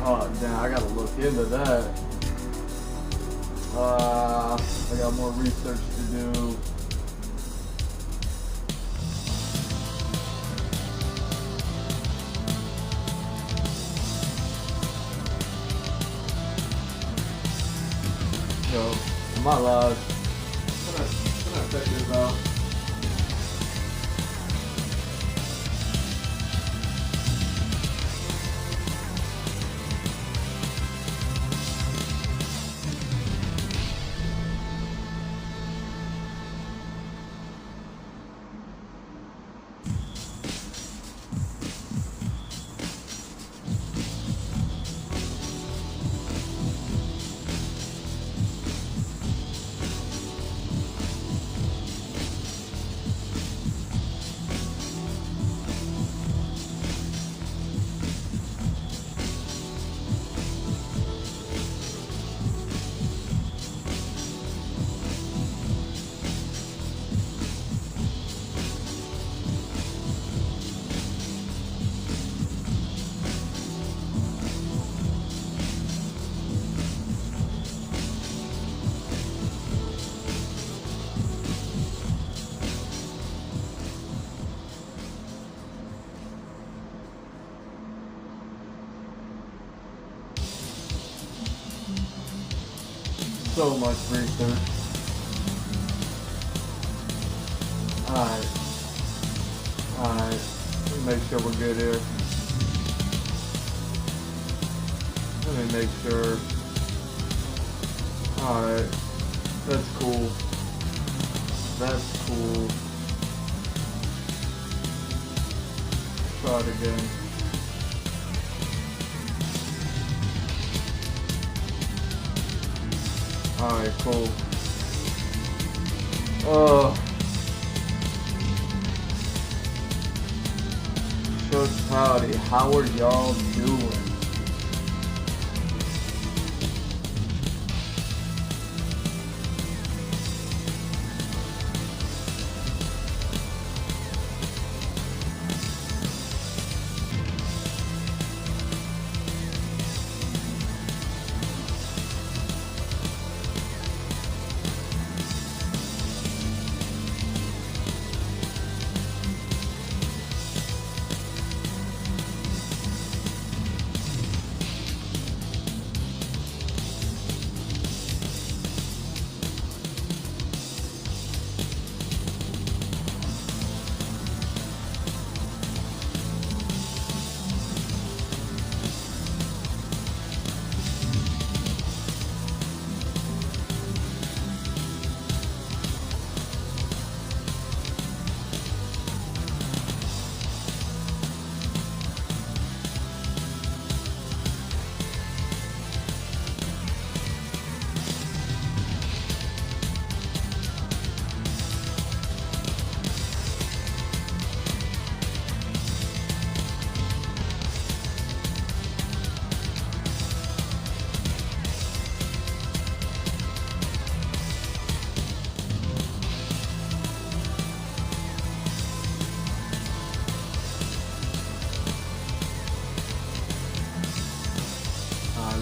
Oh, damn, I gotta look into that. I got more research to do. Yo, am I live? Can I check this out? So much research. Alright. Alright. Let me make sure we're good here. Let me make sure. Alright. That's cool. That's cool. Try it again. Alright, cool. Shucks, howdy. How are y'all doing?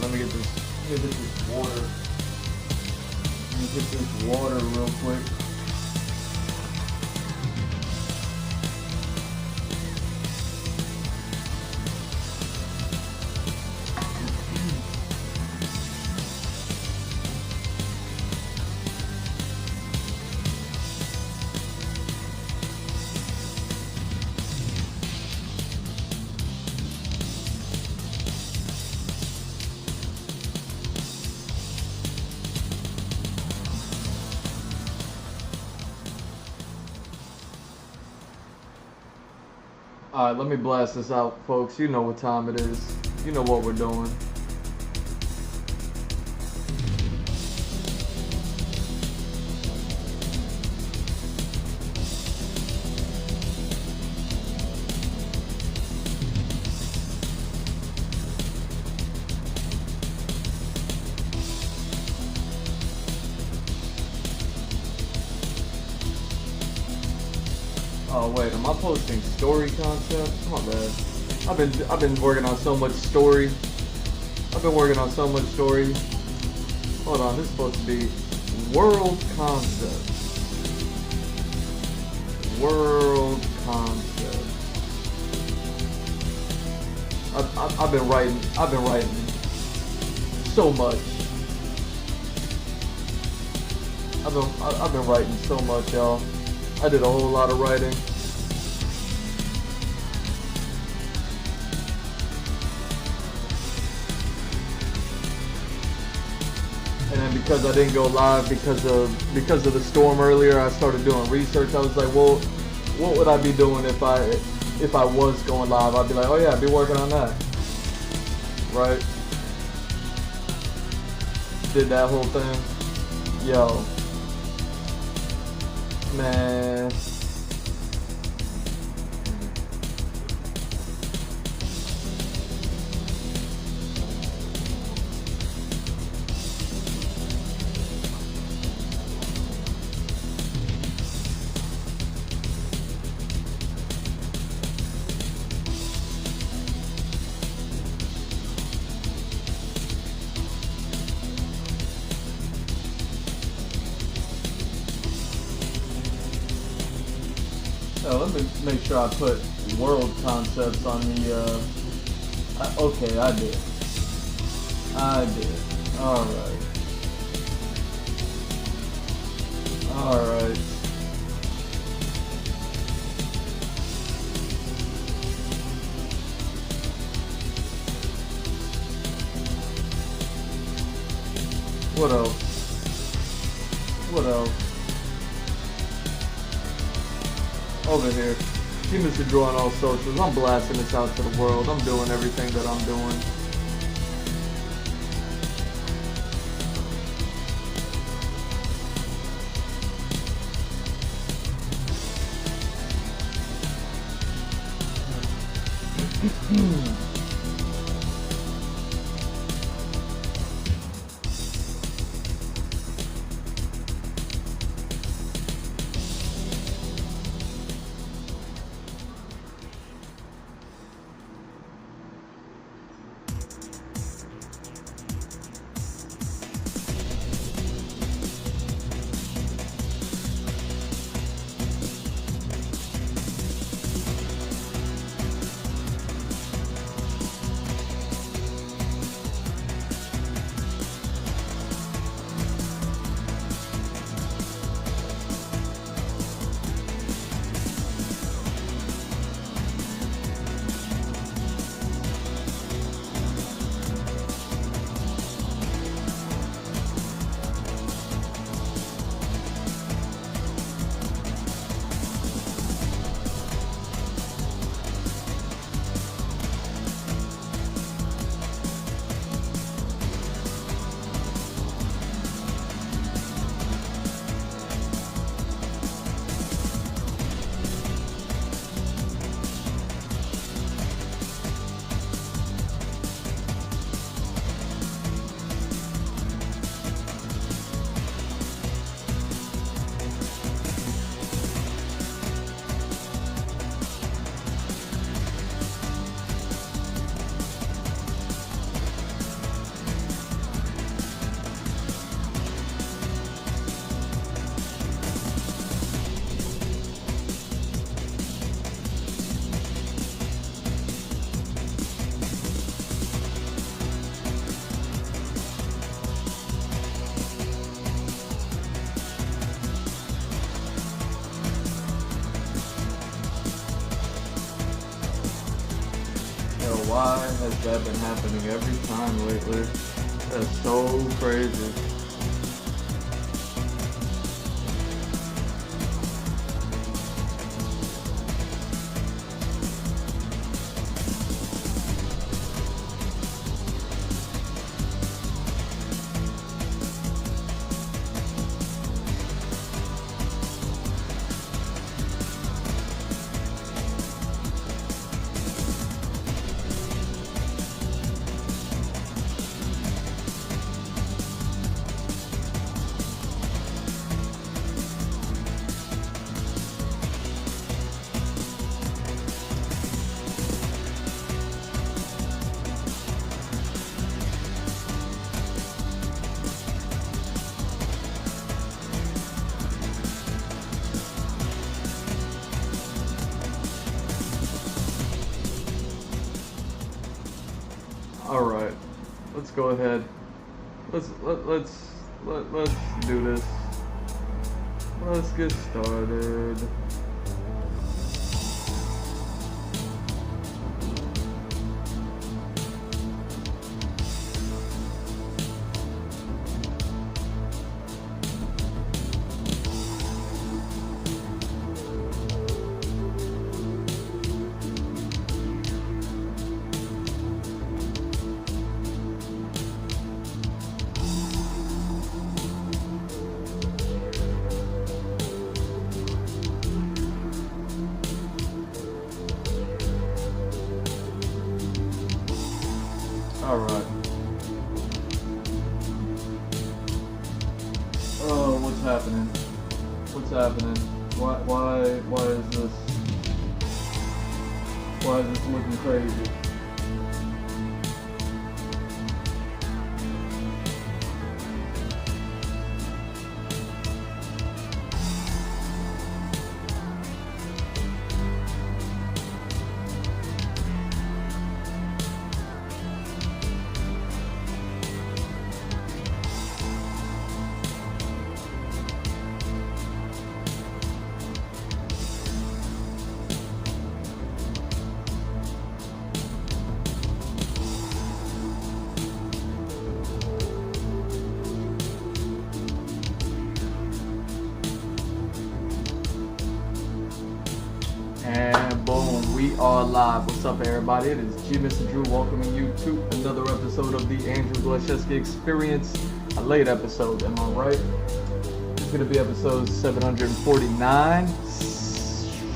Let me get this water. Let me get this water real quick. Alright, let me blast this out, folks. You know what time it is. You know what we're doing. Oh wait, am I posting story concepts? My bad. I've been working on so much story. been working on so much story. Hold on, this is supposed to be world concept. World concept. I've been writing so much. I've been writing so much, y'all. I did a whole lot of writing. And then because I didn't go live because of the storm earlier, I started doing research. I was like, well, what would I be doing if I was going live? I'd be like, oh yeah, I'd be working on that. Right? Did that whole thing. Yo. Man. Let me make sure I put world concepts on the, okay, I did. Alright. Alright. What else? What else? Over here. Humans should draw on all socials. I'm blasting this out to the world. I'm doing everything that I'm doing. Why has that been happening every time lately? That's so crazy. All right, let's go ahead. Let's do this. Let's get started. All right. Oh, what's happening? What's happening? Why is this? Why is this looking crazy? And boom, we are live. What's up, everybody? It is G Mr. Drew welcoming you to another episode of the Andrew Gleschewski Experience. A late episode, am I right? It's going to be episode 749.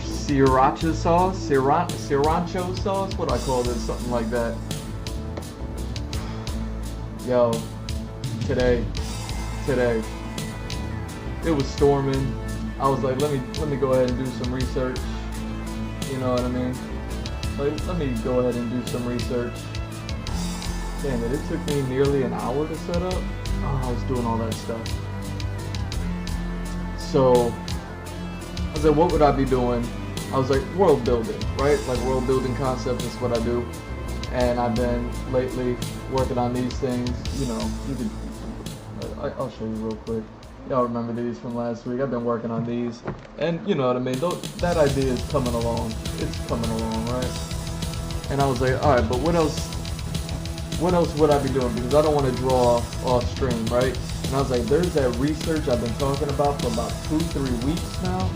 Sriracha sauce? Searancho sauce? What do I call this? Something like that. Yo, today, it was storming. I was like, let me go ahead and do some research. You know what I mean? Like, let me go ahead and do some research. Damn it, it took me nearly an hour to set up. Oh, I was doing all that stuff. So, I was like, what would I be doing? I was like, world building, right? Like, world building concepts is what I do. And I've been lately working on these things. You know, I'll show you real quick. Y'all remember these from last week? I've been working on these, and you know what I mean. That idea is coming along. It's coming along, right? And I was like, all right, but what else? What else would I be doing? Because I don't want to draw off stream, right? And I was like, there's that research I've been talking about for about 2-3 weeks now.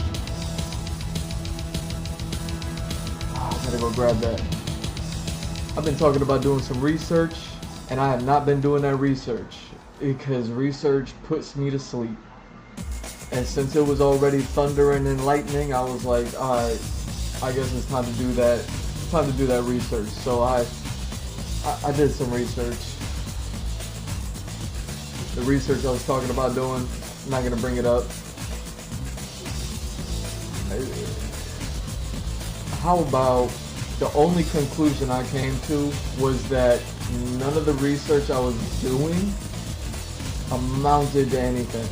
Oh, I gotta go grab that. I've been talking about doing some research, and I have not been doing that research. Because research puts me to sleep. And since it was already thundering and lightning, I was like, alright, I guess it's time to do that. It's time to do that research. So I did some research. The research I was talking about doing, I'm not gonna bring it up. How about the only conclusion I came to was that none of the research I was doing amounted to anything,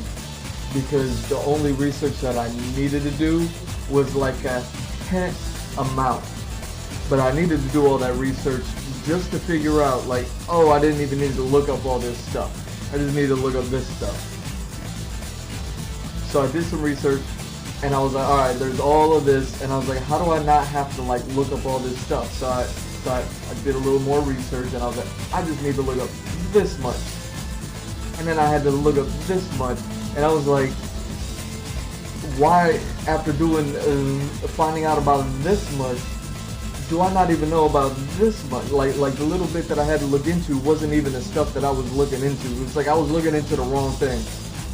because the only research that I needed to do was like a tenth amount, but I needed to do all that research just to figure out, like, oh, I didn't even need to look up all this stuff. I just need to look up this stuff. So I did some research, and I was like, all right, there's all of this, and I was like, how do I not have to like look up all this stuff? So I did a little more research, and I was like, I just need to look up this much. And then I had to look up this much, and I was like, why, after finding out about this much, do I not even know about this much? Like the little bit that I had to look into wasn't even the stuff that I was looking into. It's like I was looking into the wrong thing.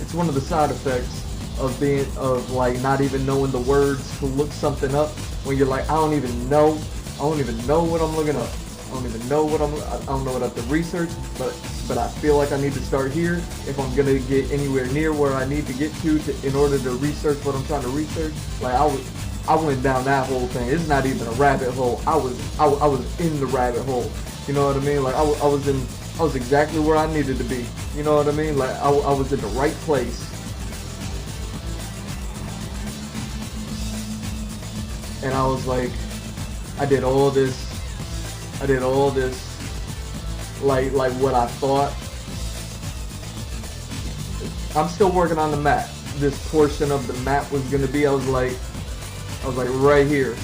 It's one of the side effects of like not even knowing the words to look something up, when you're like, I don't even know what I'm looking up. I don't know what I have to research, but I feel like I need to start here if I'm gonna get anywhere near where I need to get to in order to research what I'm trying to research. Like I went down that whole thing. It's not even a rabbit hole. I was in the rabbit hole. You know what I mean? Like I was exactly where I needed to be. You know what I mean? Like I was in the right place. And I was like, I did all this like what I thought. I'm still working on the map. This portion of the map was gonna be, I was like right here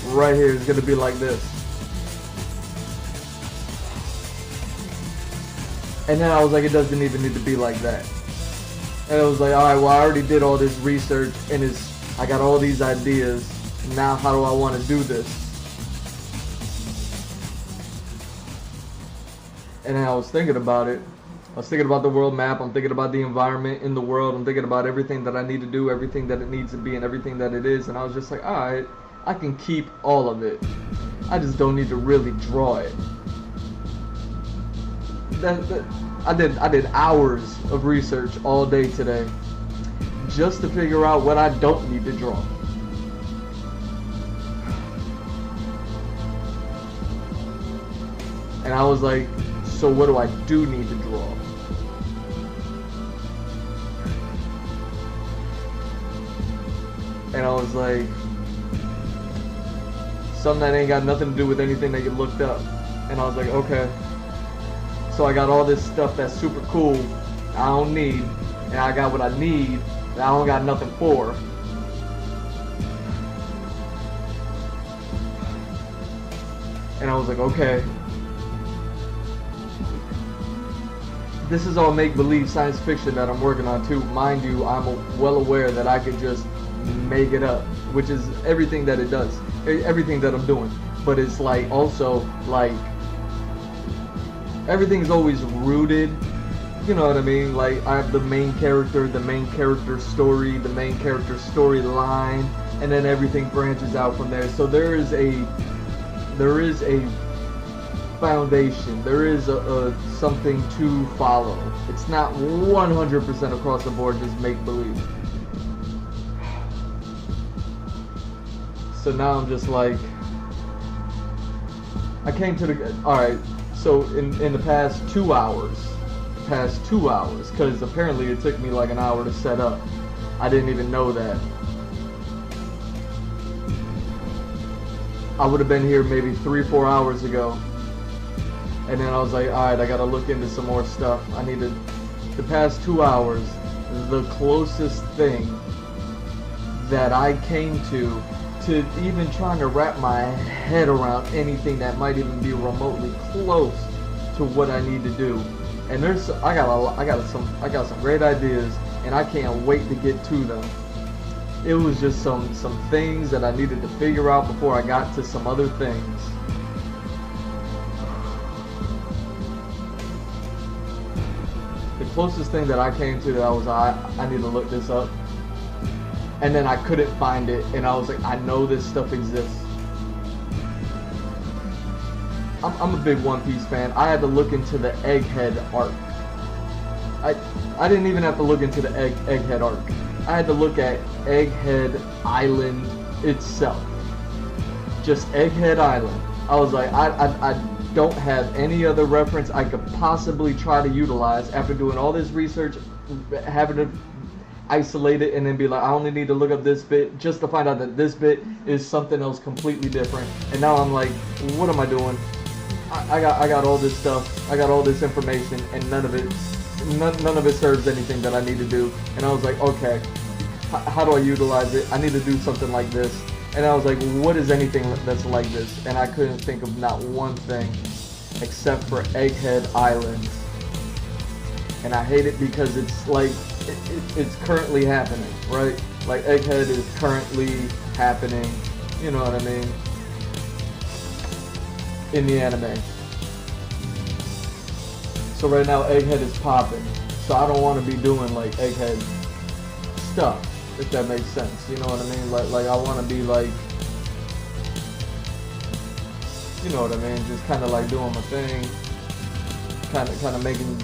is gonna be like this. And then I was like, it doesn't even need to be like that. And I was like, alright, well, I already did all this research and I got all these ideas. Now how do I want to do this? And then I was thinking about it. I was thinking about the world map. I'm thinking about the environment in the world. I'm thinking about everything that I need to do, everything that it needs to be, and everything that it is. And I was just like, alright, I can keep all of it. I just don't need to really draw it. I did hours of research all day today just to figure out what I don't need to draw. And I was like, so what do I do need to draw? And I was like, something that ain't got nothing to do with anything that you looked up. And I was like, okay. So I got all this stuff that's super cool, I don't need, and I got what I need, that I don't got nothing for. And I was like, okay. This is all make-believe science fiction that I'm working on too. Mind you, I'm well aware that I could just make it up, which is everything that it does, everything that I'm doing. But it's like also like everything's always rooted, you know what I mean? Like I have the main character story, the main character storyline, and then everything branches out from there. So there is a foundation, there is a something to follow. It's not 100% across the board just make believe. So now I'm just like, I came to the, alright, so in the past 2 hours, because apparently it took me like an hour to set up. I didn't even know that. I would have been here maybe 3-4 hours ago. And then I was like, alright, I gotta look into some more stuff. I needed, the past 2 hours, the closest thing that I came to even trying to wrap my head around anything that might even be remotely close to what I need to do. And I got some great ideas, and I can't wait to get to them. It was just some things that I needed to figure out before I got to some other things. The closest thing that I came to that was I need to look this up. And then I couldn't find it, and I was like, I know this stuff exists. I'm a big One Piece fan. I had to look into the Egghead arc. I didn't even have to look into the Egghead arc. I had to look at Egghead Island itself. Just Egghead Island. I was like, I don't have any other reference I could possibly try to utilize after doing all this research, having to isolate it and then be like, I only need to look up this bit just to find out that this bit is something else completely different. And now I'm like, what am I doing? I got all this stuff, I got all this information, and none of it serves anything that I need to do. And I was like, okay, how do I utilize it? I need to do something like this. And I was like, what is anything that's like this? And I couldn't think of not one thing except for Egghead Island. And I hate it because it's like, it's currently happening, right? Like Egghead is currently happening, you know what I mean, in the anime. So right now Egghead is popping, so I don't want to be doing like Egghead stuff, if that makes sense, you know what I mean? Like I want to be like, you know what I mean, just kind of like doing my thing, kind of making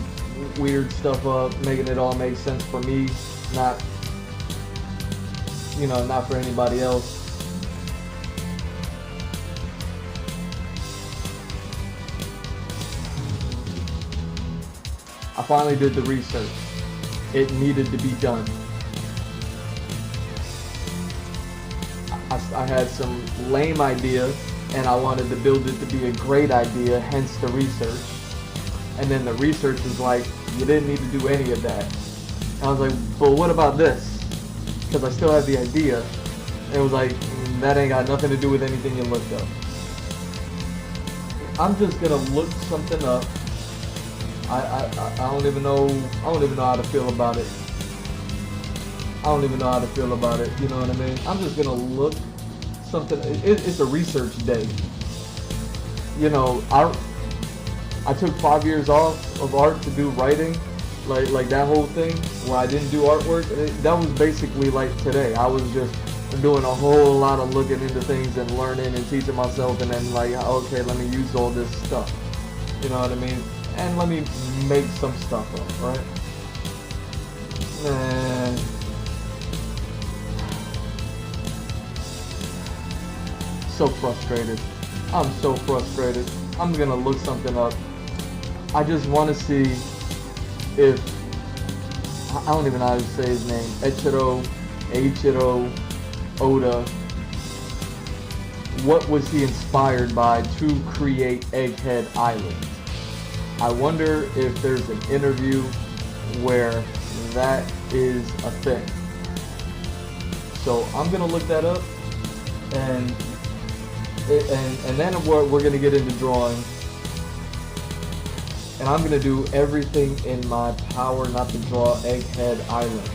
weird stuff up, making it all make sense for me, not, you know, not for anybody else. I finally did the research. It needed to be done. I had some lame idea, and I wanted to build it to be a great idea, hence the research. And then the research was like, you didn't need to do any of that. And I was like, but what about this? Because I still have the idea. And it was like, that ain't got nothing to do with anything you looked up. I'm just gonna look something up. I don't even know how to feel about it. I don't even know how to feel about it. You know what I mean? I'm just gonna look something. It's a research day. You know, I took 5 years off of art to do writing, like that whole thing where I didn't do artwork. That was basically like today. I was just doing a whole lot of looking into things and learning and teaching myself, and then like, okay, let me use all this stuff. You know what I mean? And let me make some stuff up, right? Man. So frustrated. I'm so frustrated. I'm gonna look something up. I just want to see if, I don't even know how to say his name, Eiichiro Oda, what was he inspired by to create Egghead Island? I wonder if there's an interview where that is a thing. So I'm gonna look that up, and then we're gonna get into drawing, and I'm gonna do everything in my power not to draw Egghead Island.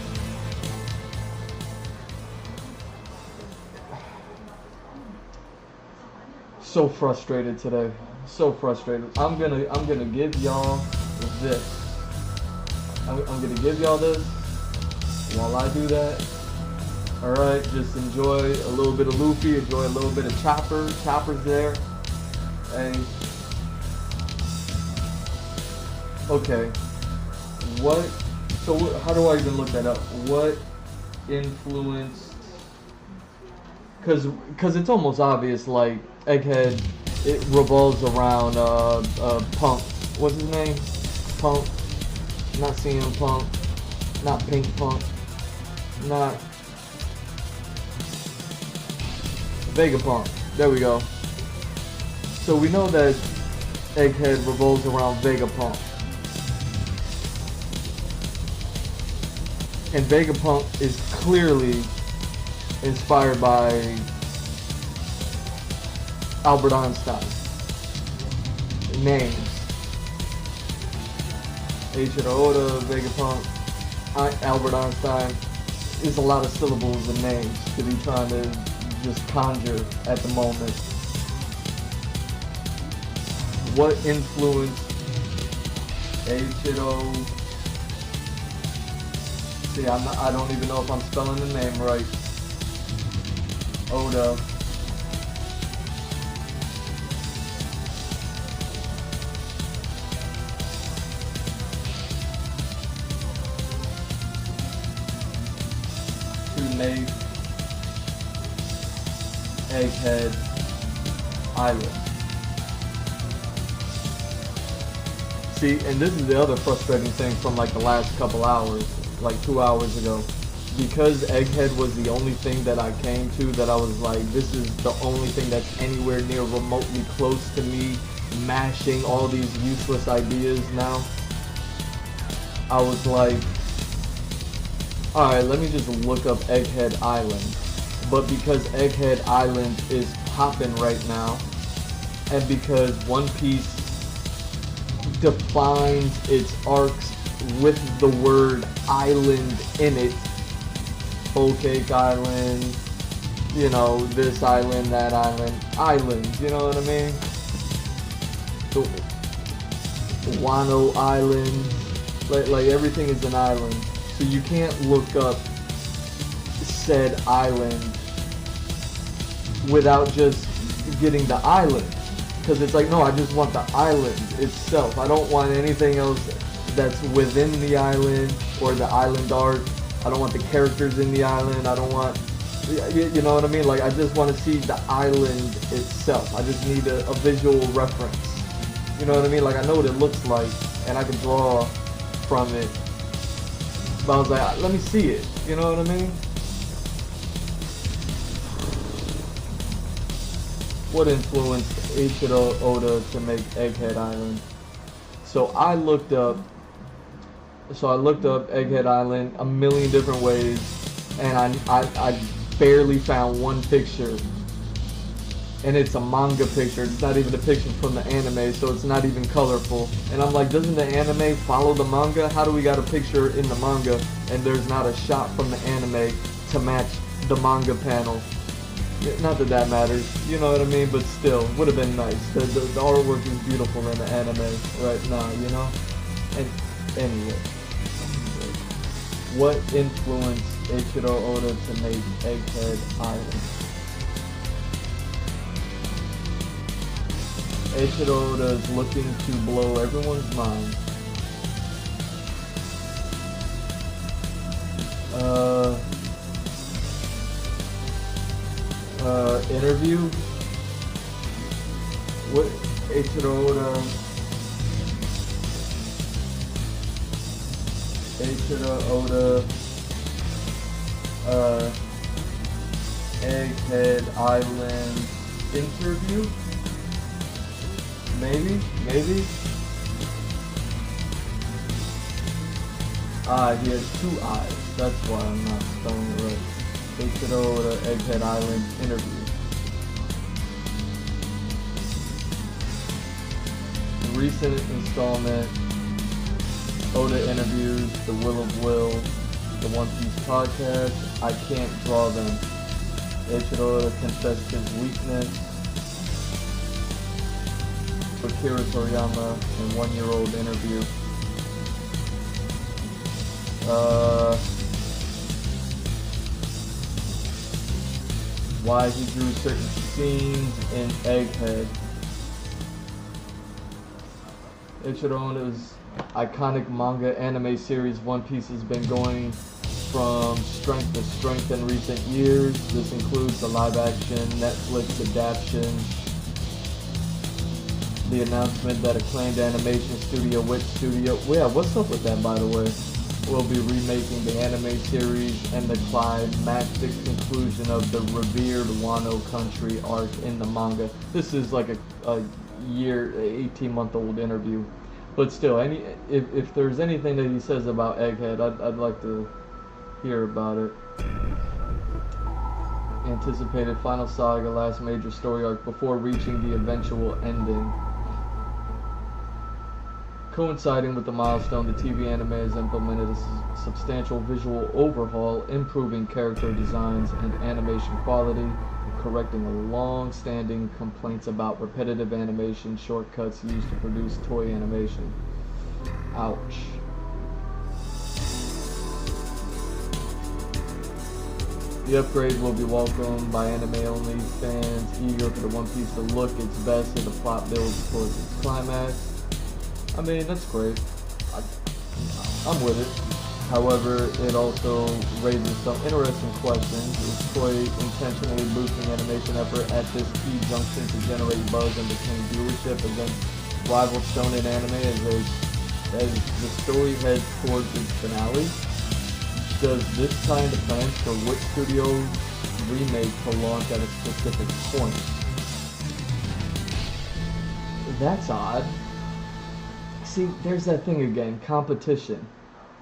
So frustrated today. So frustrated. I'm gonna give y'all this. I'm gonna give y'all this while I do that. Alright, just enjoy a little bit of Luffy, enjoy a little bit of Chopper. Chopper's there. And okay. How do I even look that up? What influenced, cause it's almost obvious, like Egghead, it revolves around Punk. What's his name? Punk. Not CM Punk. Not Pink Punk. Not Vegapunk. There we go. So we know that Egghead revolves around Vegapunk. And Vegapunk is clearly inspired by Albert Einstein. Names. Eiichiro Oda, Vegapunk, Albert Einstein. There's a lot of syllables and names to be trying to just conjure at the moment. What influenced Eiichiro? See, I don't even know if I'm spelling the name right. Oda. To make Egghead Island. See, and this is the other frustrating thing from like the last couple hours, like 2 hours ago. Because Egghead was the only thing that I came to that I was like, this is the only thing that's anywhere near remotely close to me mashing all these useless ideas now. I was like, alright, let me just look up Egghead Island. But because Egghead Island is popping right now, and because One Piece defines its arcs with the word island in it, Whole Cake Island, you know, this island, that island, islands, you know what I mean? The Wano Island, like everything is an island. So you can't look up said island without just getting the island. Because it's like, no, I just want the island itself. I don't want anything else that's within the island or the island art. I don't want the characters in the island. I don't want, you know what I mean? Like, I just want to see the island itself. I just need a visual reference. You know what I mean? Like, I know what it looks like, and I can draw from it. But I was like, let me see it. You know what I mean? What influenced Eiichiro Oda to make Egghead Island? So I looked up Egghead Island a million different ways, and I barely found one picture. And it's a manga picture. It's not even a picture from the anime, so it's not even colorful. And I'm like, doesn't the anime follow the manga? How do we got a picture in the manga and there's not a shot from the anime to match the manga panel? Not that that matters, you know what I mean? But still, would have been nice. The artwork is beautiful in the anime right now, you know? And anyway, what influenced Eiichiro Oda to make Egghead Island? Eiichiro Oda is looking to blow everyone's mind. Interview? What? Eiichiro Oda, Egghead Island interview? Maybe? He has two eyes. That's why I'm not spelling it right. Eiichiro Oda, Egghead Island interview. Recent installment, Oda interviews, The Will of Will, the One Piece podcast. I can't draw them. Eiichiro Oda confessed his weakness. Akira Toriyama in 1-year-old interview. Why he drew certain scenes in Egghead. Eiichiro Oda's iconic manga anime series One Piece has been going from strength to strength in recent years. This includes the live-action Netflix adaptation, the announcement that acclaimed animation studio Wit Studio, yeah, what's up with that, by the way, will be remaking the anime series, and the climactic conclusion of the revered Wano Country arc in the manga. This is like a year, 18-month-old interview, but still, if there's anything that he says about Egghead, I'd like to hear about it. Anticipated final saga, last major story arc before reaching the eventual ending. Coinciding with the milestone, the TV anime has implemented a substantial visual overhaul, improving character designs and animation quality, and correcting long-standing complaints about repetitive animation shortcuts used to produce toy animation. Ouch. The upgrade will be welcomed by anime-only fans eager for the One Piece to look its best as the plot builds towards its climax. I mean, that's great. I'm with it. However, it also raises some interesting questions. Is Toei intentionally boosting animation effort at this key junction to generate buzz and retain viewership against rival shonen anime as the story heads towards its finale? Does this tie into plans for Wit Studio's remake to launch at a specific point? That's odd. See, there's that thing again, competition.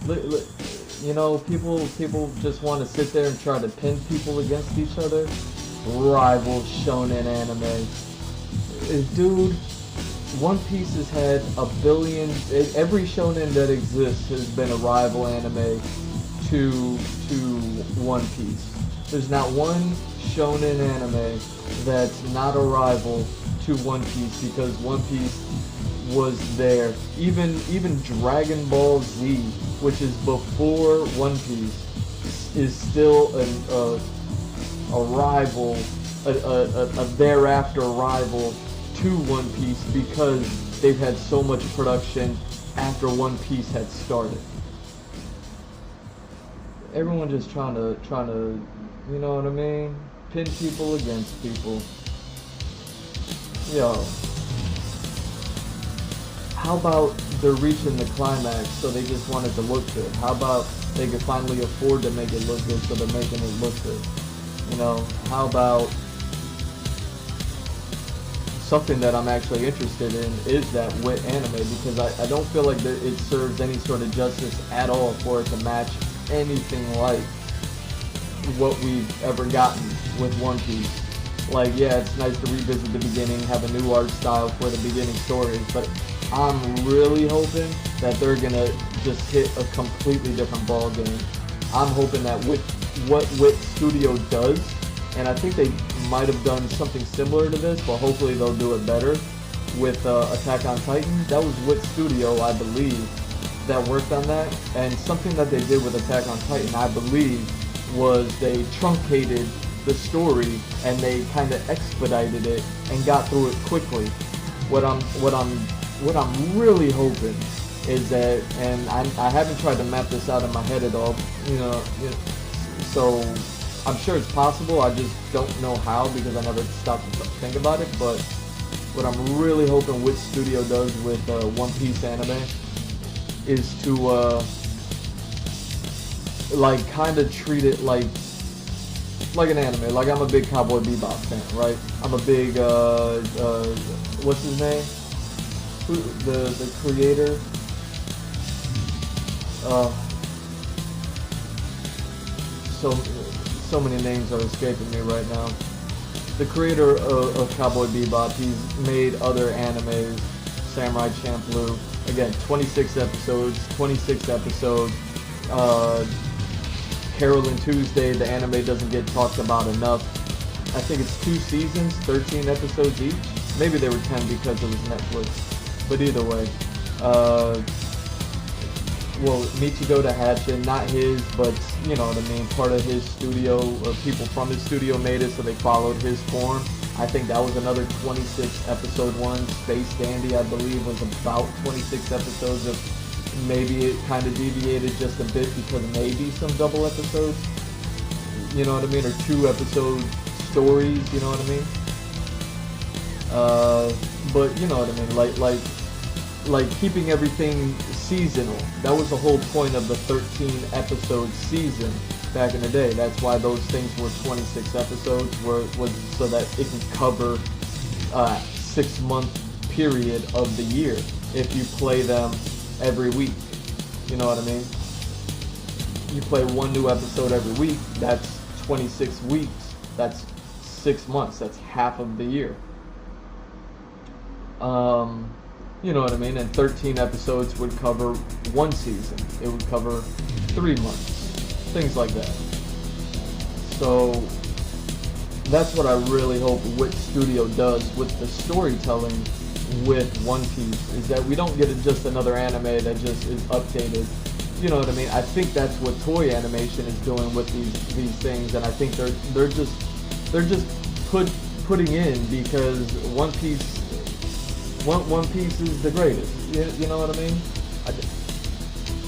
You know, people just want to sit there and try to pin people against each other. Rival shonen anime. Dude, One Piece has had a billion... Every shonen that exists has been a rival anime to One Piece. There's not one shonen anime that's not a rival to One Piece, because One Piece was there. Even Dragon Ball Z, which is before One Piece, is still a rival, a thereafter rival to One Piece, because they've had so much production after One Piece had started. Everyone just trying to, you know what I mean? Pin people against people. Yo. How about they're reaching the climax, so they just want it to look good? How about they could finally afford to make it look good, so they're making it look good? You know, how about something that I'm actually interested in is that Wit anime, because I don't feel like that it serves any sort of justice at all for it to match anything like what we've ever gotten with One Piece. Like, yeah, it's nice to revisit the beginning, have a new art style for the beginning stories, but I'm really hoping that they're gonna just hit a completely different ball game. I'm hoping that with what Wit Studio does, and I think they might have done something similar to this, but hopefully they'll do it better with Attack on Titan. That was Wit Studio, I believe, that worked on that. And something that they did with Attack on Titan, I believe, was they truncated the story and they kind of expedited it and got through it quickly. What I'm really hoping is that, and I haven't tried to map this out in my head at all, so I'm sure it's possible, I just don't know how because I never stopped to think about it. But what I'm really hoping Wit Studio does with One Piece anime is to like kind of treat it like an anime. Like, I'm a big Cowboy Bebop fan, right? I'm a big what's his name? The creator. So many names are escaping me right now. The creator of Cowboy Bebop, he's made other animes, Samurai Champloo, again, 26 episodes. Carol and Tuesday, the anime doesn't get talked about enough. I think it's 2 seasons, 13 episodes each. Maybe they were 10 because it was Netflix. But either way, well, Michigo to Hatchin, not his, but you know what I mean, part of his studio, people from his studio made it, so they followed his form. I think that was another 26 episode one. Space Dandy, I believe, was about 26 episodes of, maybe it kind of deviated just a bit because maybe some double episodes, you know what I mean, or 2 episode stories, you know what I mean? But you know what I mean, like keeping everything seasonal. That was the whole point of the 13 episode season back in the day. That's why those things were 26 episodes, was so that it can cover 6-month period of the year if you play them every week. You know what I mean? You play 1 new episode every week, that's 26 weeks. That's 6 months. That's half of the year. You know what I mean? And 13 episodes would cover 1 season. It would cover 3 months. Things like that. So that's what I really hope Wit Studio does with the storytelling with One Piece, is that we don't get just another anime that just is updated. You know what I mean? I think that's what Toei Animation is doing with these things, and I think they're just putting in because One Piece is the greatest. You know what I mean?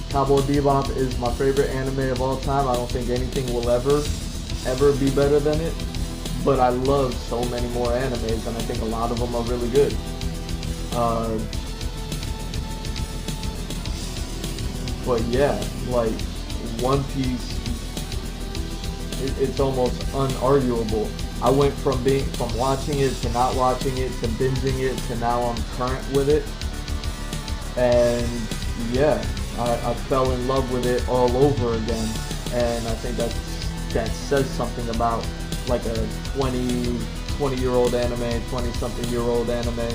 Cowboy Bebop is my favorite anime of all time. I don't think anything will ever be better than it. But I love so many more animes, and I think a lot of them are really good. But yeah, like One Piece, it's almost unarguable. I went from watching it to not watching it to binging it to now I'm current with it, and yeah, I fell in love with it all over again. And I think that says something about like a 20-year-old anime, 20-something-year-old anime,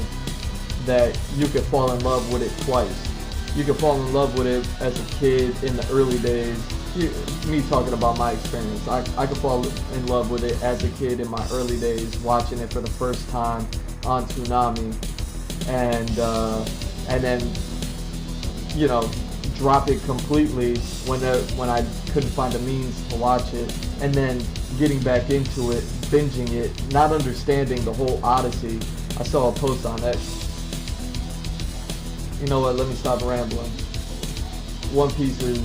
that you could fall in love with it twice. You could fall in love with it as a kid in the early days. Me talking about my experience, I could fall in love with it as a kid in my early days, watching it for the first time on Toonami, and then, you know, drop it completely when I couldn't find a means to watch it, and then getting back into it, binging it, not understanding the whole odyssey. I saw a post on that. You know what, let me stop rambling. One Piece is,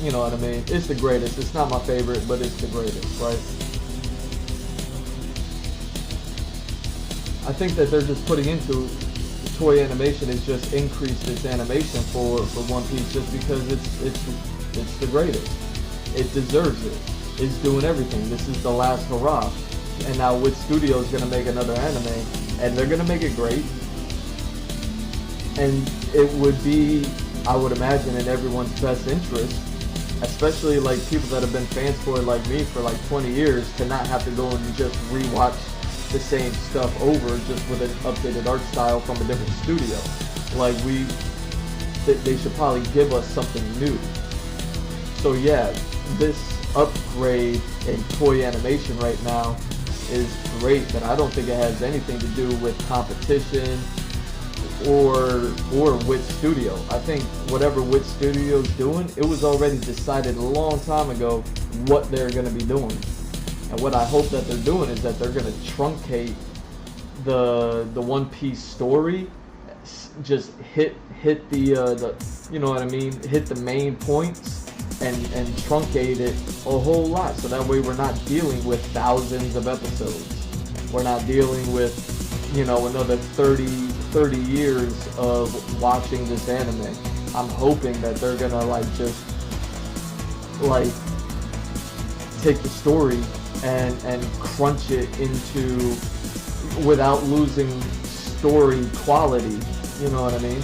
you know what I mean, it's the greatest. It's not my favorite, but it's the greatest, right? I think that they're just putting into Toei Animation is just increased its animation for One Piece just because it's the greatest. It deserves it. It's doing everything. This is the last hurrah. And now Wit Studio is going to make another anime, and they're gonna make it great. And it would be, I would imagine, in everyone's best interest, especially like people that have been fans for it like me for like 20 years, to not have to go and just rewatch the same stuff over, just with an updated art style from a different studio. Like they should probably give us something new. So yeah, this upgrade in toy animation right now is great, but I don't think it has anything to do with competition or which studio. I think whatever which studio's doing, it was already decided a long time ago what they're going to be doing. And what I hope that they're doing is that they're going to truncate the One Piece story, just hit the you know what I mean, hit the main points and truncate it a whole lot, so that way we're not dealing with thousands of episodes. We're not dealing with, you know, another 30 years of watching this anime. I'm hoping that they're gonna like just like take the story and crunch it into, without losing story quality, you know what I mean?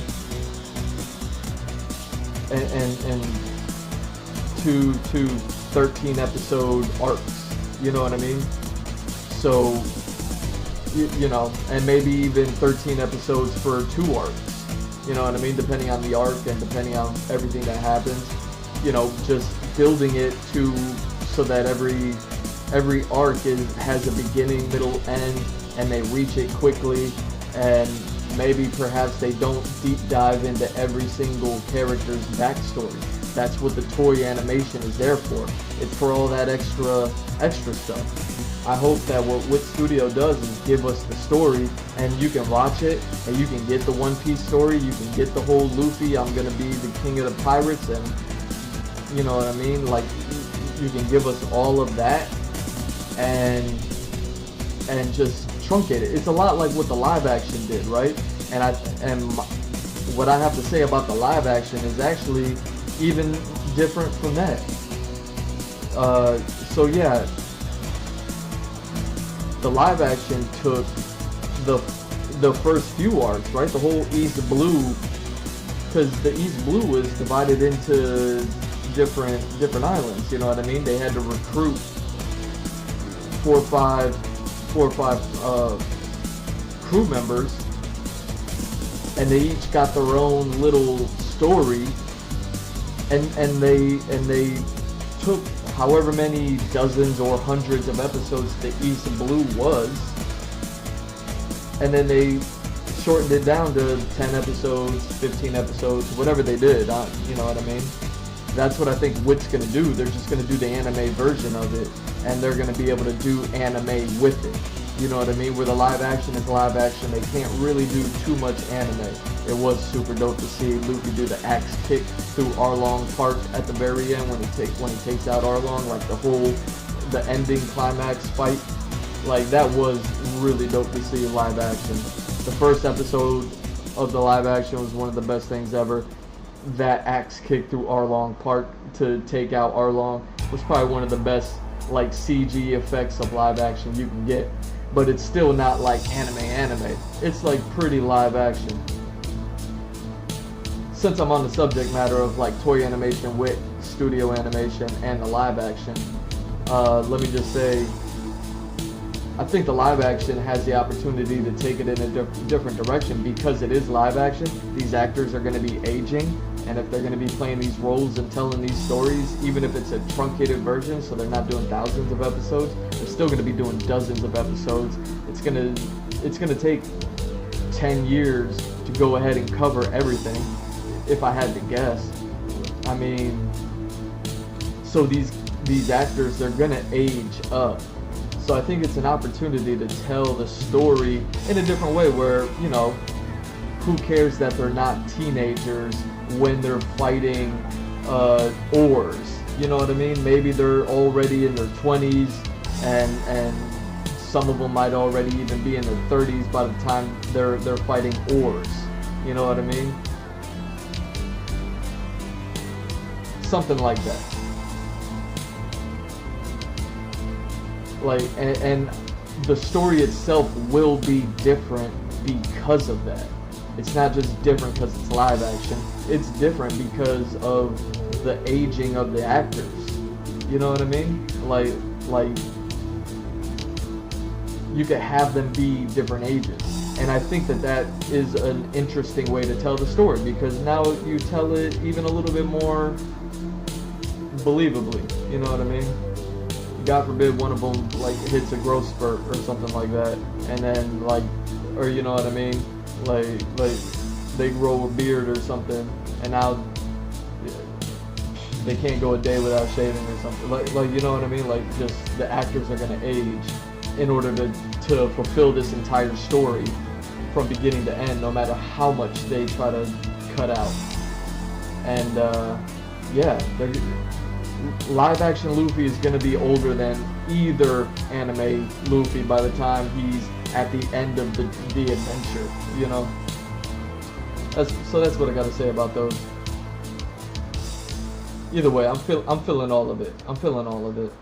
And two 13 episode arcs, you know what I mean? So you know, and maybe even 13 episodes for 2 arcs, you know what I mean, depending on the arc and depending on everything that happens, you know, just building it to so that every arc has a beginning, middle, end, and they reach it quickly, and maybe perhaps they don't deep dive into every single character's backstory. That's what the toy animation is there for. It's for all that extra stuff. I hope that what studio does is give us the story, and you can watch it, and you can get the One Piece story, you can get the whole Luffy, I'm gonna be the king of the pirates, and you know what I mean? Like, you can give us all of that, and just truncate it. It's a lot like what the live action did, right? And what I have to say about the live action is actually even different from that. So yeah, the live action took the first few arcs, right? The whole East Blue, because the East Blue was divided into different islands. You know what I mean? They had to recruit four or five crew members, and they each got their own little story, and they took however many dozens or hundreds of episodes the East Blue was, and then they shortened it down to 10 episodes, 15 episodes, whatever they did, you know what I mean? That's what I think Wit's gonna do. They're just gonna do the anime version of it, and they're gonna be able to do anime with it. You know what I mean? Where the live action is live action, they can't really do too much anime. It was super dope to see Luffy do the axe kick through Arlong Park at the very end when he takes out Arlong, like the ending climax fight. Like, that was really dope to see live action. The first episode of the live action was one of the best things ever. That axe kick through Arlong Park to take out Arlong was probably one of the best like CG effects of live action you can get. But it's still not like anime. It's like pretty live action. Since I'm on the subject matter of like toy animation with studio animation and the live action, let me just say, I think the live action has the opportunity to take it in a different direction because it is live action. These actors are going to be aging, and if they're going to be playing these roles and telling these stories, even if it's a truncated version, so they're not doing thousands of episodes, they're still going to be doing dozens of episodes. It's going to take 10 years to go ahead and cover everything, if I had to guess. I mean, so these actors, they're going to age up. So I think it's an opportunity to tell the story in a different way where, you know, who cares that they're not teenagers when they're fighting oars? You know what I mean? Maybe they're already in their 20s and some of them might already even be in their 30s by the time they're fighting oars. You know what I mean? Something like that. Like, and the story itself will be different because of that. It's not just different because it's live action. It's different because of the aging of the actors. You know what I mean? Like you could have them be different ages. And I think that is an interesting way to tell the story, because now you tell it even a little bit more believably. You know what I mean? God forbid one of them like hits a growth spurt or something like that, and then like, or you know what I mean? Like they grow a beard or something, and now they can't go a day without shaving or something. Like you know what I mean? Like, just the actors are gonna age in order to fulfill this entire story from beginning to end, no matter how much they try to cut out. And yeah, live action Luffy is gonna be older than either anime Luffy by the time he's at the end of the adventure, you know. That's what I gotta say about those. Either way, I'm feeling all of it. I'm feeling all of it.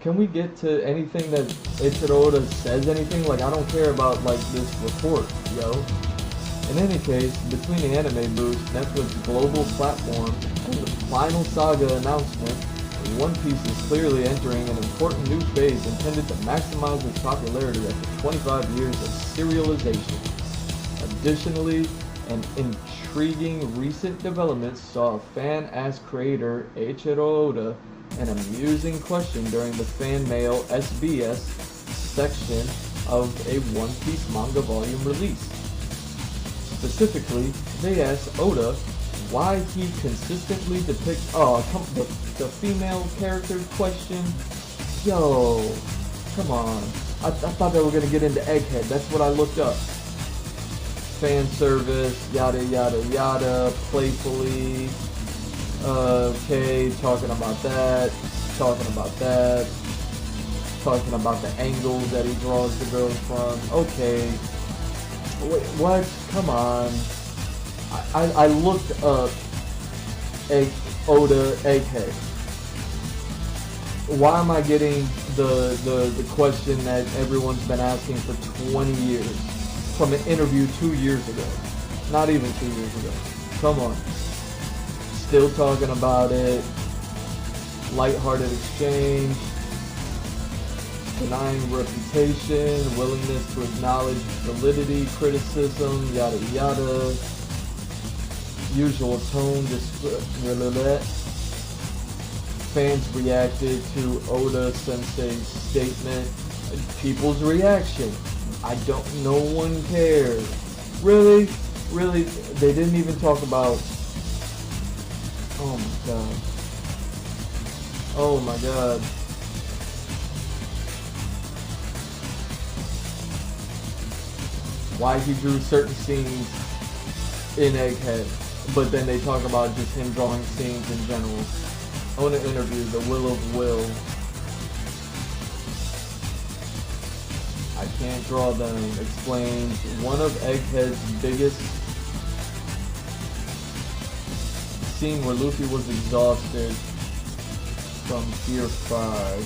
Can we get to anything that Eiichiro Oda says anything? Like, I don't care about like this report, yo. In any case, between the anime boost, Netflix's global platform, and the final saga announcement, One Piece is clearly entering an important new phase intended to maximize its popularity after 25 years of serialization. Additionally, an intriguing recent development saw a fan ask creator Eiichiro Oda an amusing question during the fan mail SBS section of a One Piece manga volume release. Specifically, they asked Oda why he consistently depicts the female character question. Yo, come on. I thought they were gonna get into Egghead. That's what I looked up. Fan service, yada yada yada, playfully. Okay, talking about that, talking about the angles that he draws the girls from. Okay, wait, what? Come on. I looked up Oda Egghead. Why am I getting the question that everyone's been asking for 20 years from an interview 2 years ago? Not even 2 years ago. Come on. Still talking about it. Lighthearted exchange. Denying reputation. Willingness to acknowledge validity, criticism, yada yada. Usual tone. Fans reacted to Oda Sensei's statement. People's reaction. No one cares. Really? They didn't even talk about. Oh my god. Oh my god. Why he drew certain scenes in Egghead, but then they talk about just him drawing scenes in general. I want to interview the Will of Will. I can't draw them. Explains one of Egghead's biggest scene where Luffy was exhausted from Gear 5.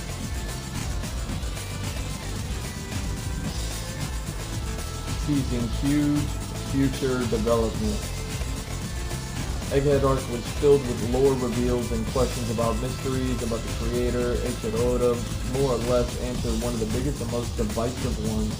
Teasing huge future development. Egghead arc was filled with lore reveals and questions about mysteries about the creator. Eiichiro Oda more or less answered one of the biggest and most divisive ones.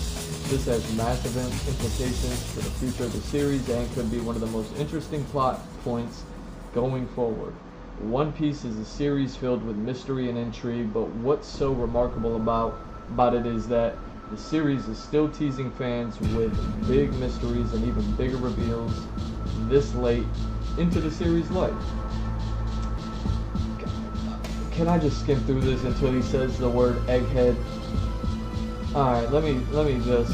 This has massive implications for the future of the series and could be one of the most interesting plot points going forward. One Piece is a series filled with mystery and intrigue, but what's so remarkable about it is that the series is still teasing fans with big mysteries and even bigger reveals this late into the series' life. Can I just skim through this until he says the word Egghead? Alright, let me just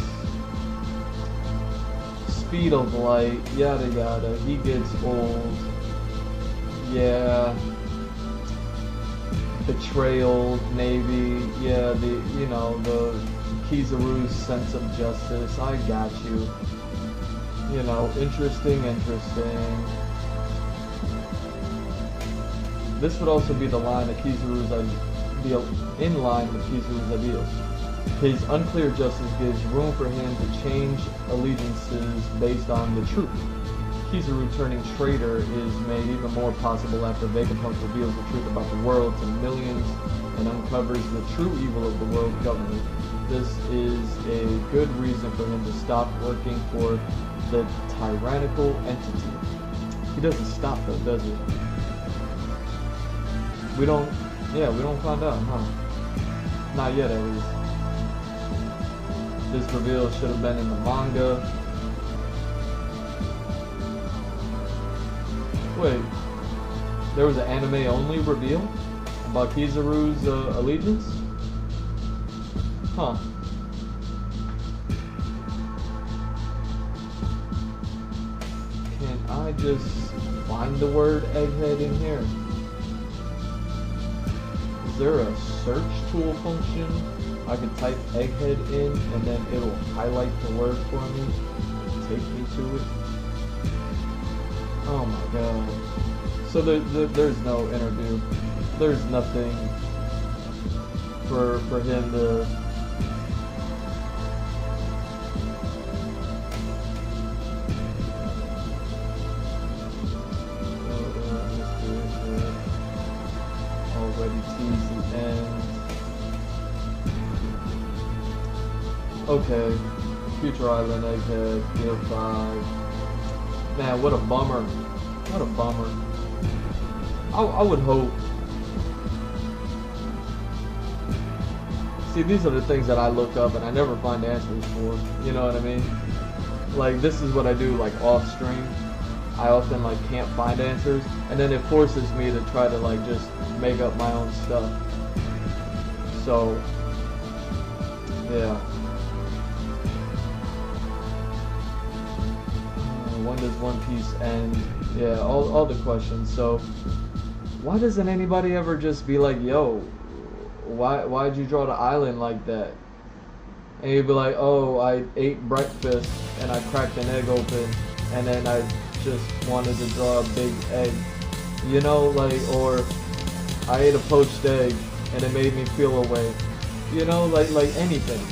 speed of light, yada yada, he gets old. Yeah. Betrayal, Navy, yeah, the Kizaru's sense of justice, I got you. Interesting. This would also be the line of Kizaru's, in line with Kizaru's ideals. His unclear justice gives room for him to change allegiances based on the truth. Kizaru turning traitor is made even more possible after Vegapunk reveals the truth about the world to millions and uncovers the true evil of the world government. This is a good reason for him to stop working for the tyrannical entity. He doesn't stop though, does he? We don't find out, huh? Not yet, at least. This reveal should have been in the manga. Wait, there was an anime-only reveal about Kizaru's allegiance? Huh. Can I just find the word egghead in here? Is there a search tool function? I can type egghead in and then it'll highlight the word for me, take me to it. Oh my god. So there's no interview. There's nothing for him to... Already teased the end. Okay. Future Island, egghead, Gear 5. Man, what a bummer. What a bummer. I would hope. See, these are the things that I look up and I never find answers for. You know what I mean? Like, this is what I do, like, off stream. I often, like, can't find answers. And then it forces me to try to, like, just make up my own stuff. So, yeah. When does One Piece end? Yeah, all the questions. So, why doesn't anybody ever just be like, yo, why'd you draw the island like that? And you'd be like, oh, I ate breakfast and I cracked an egg open and then I just wanted to draw a big egg. You know, like, or I ate a poached egg and it made me feel away. You know, like anything.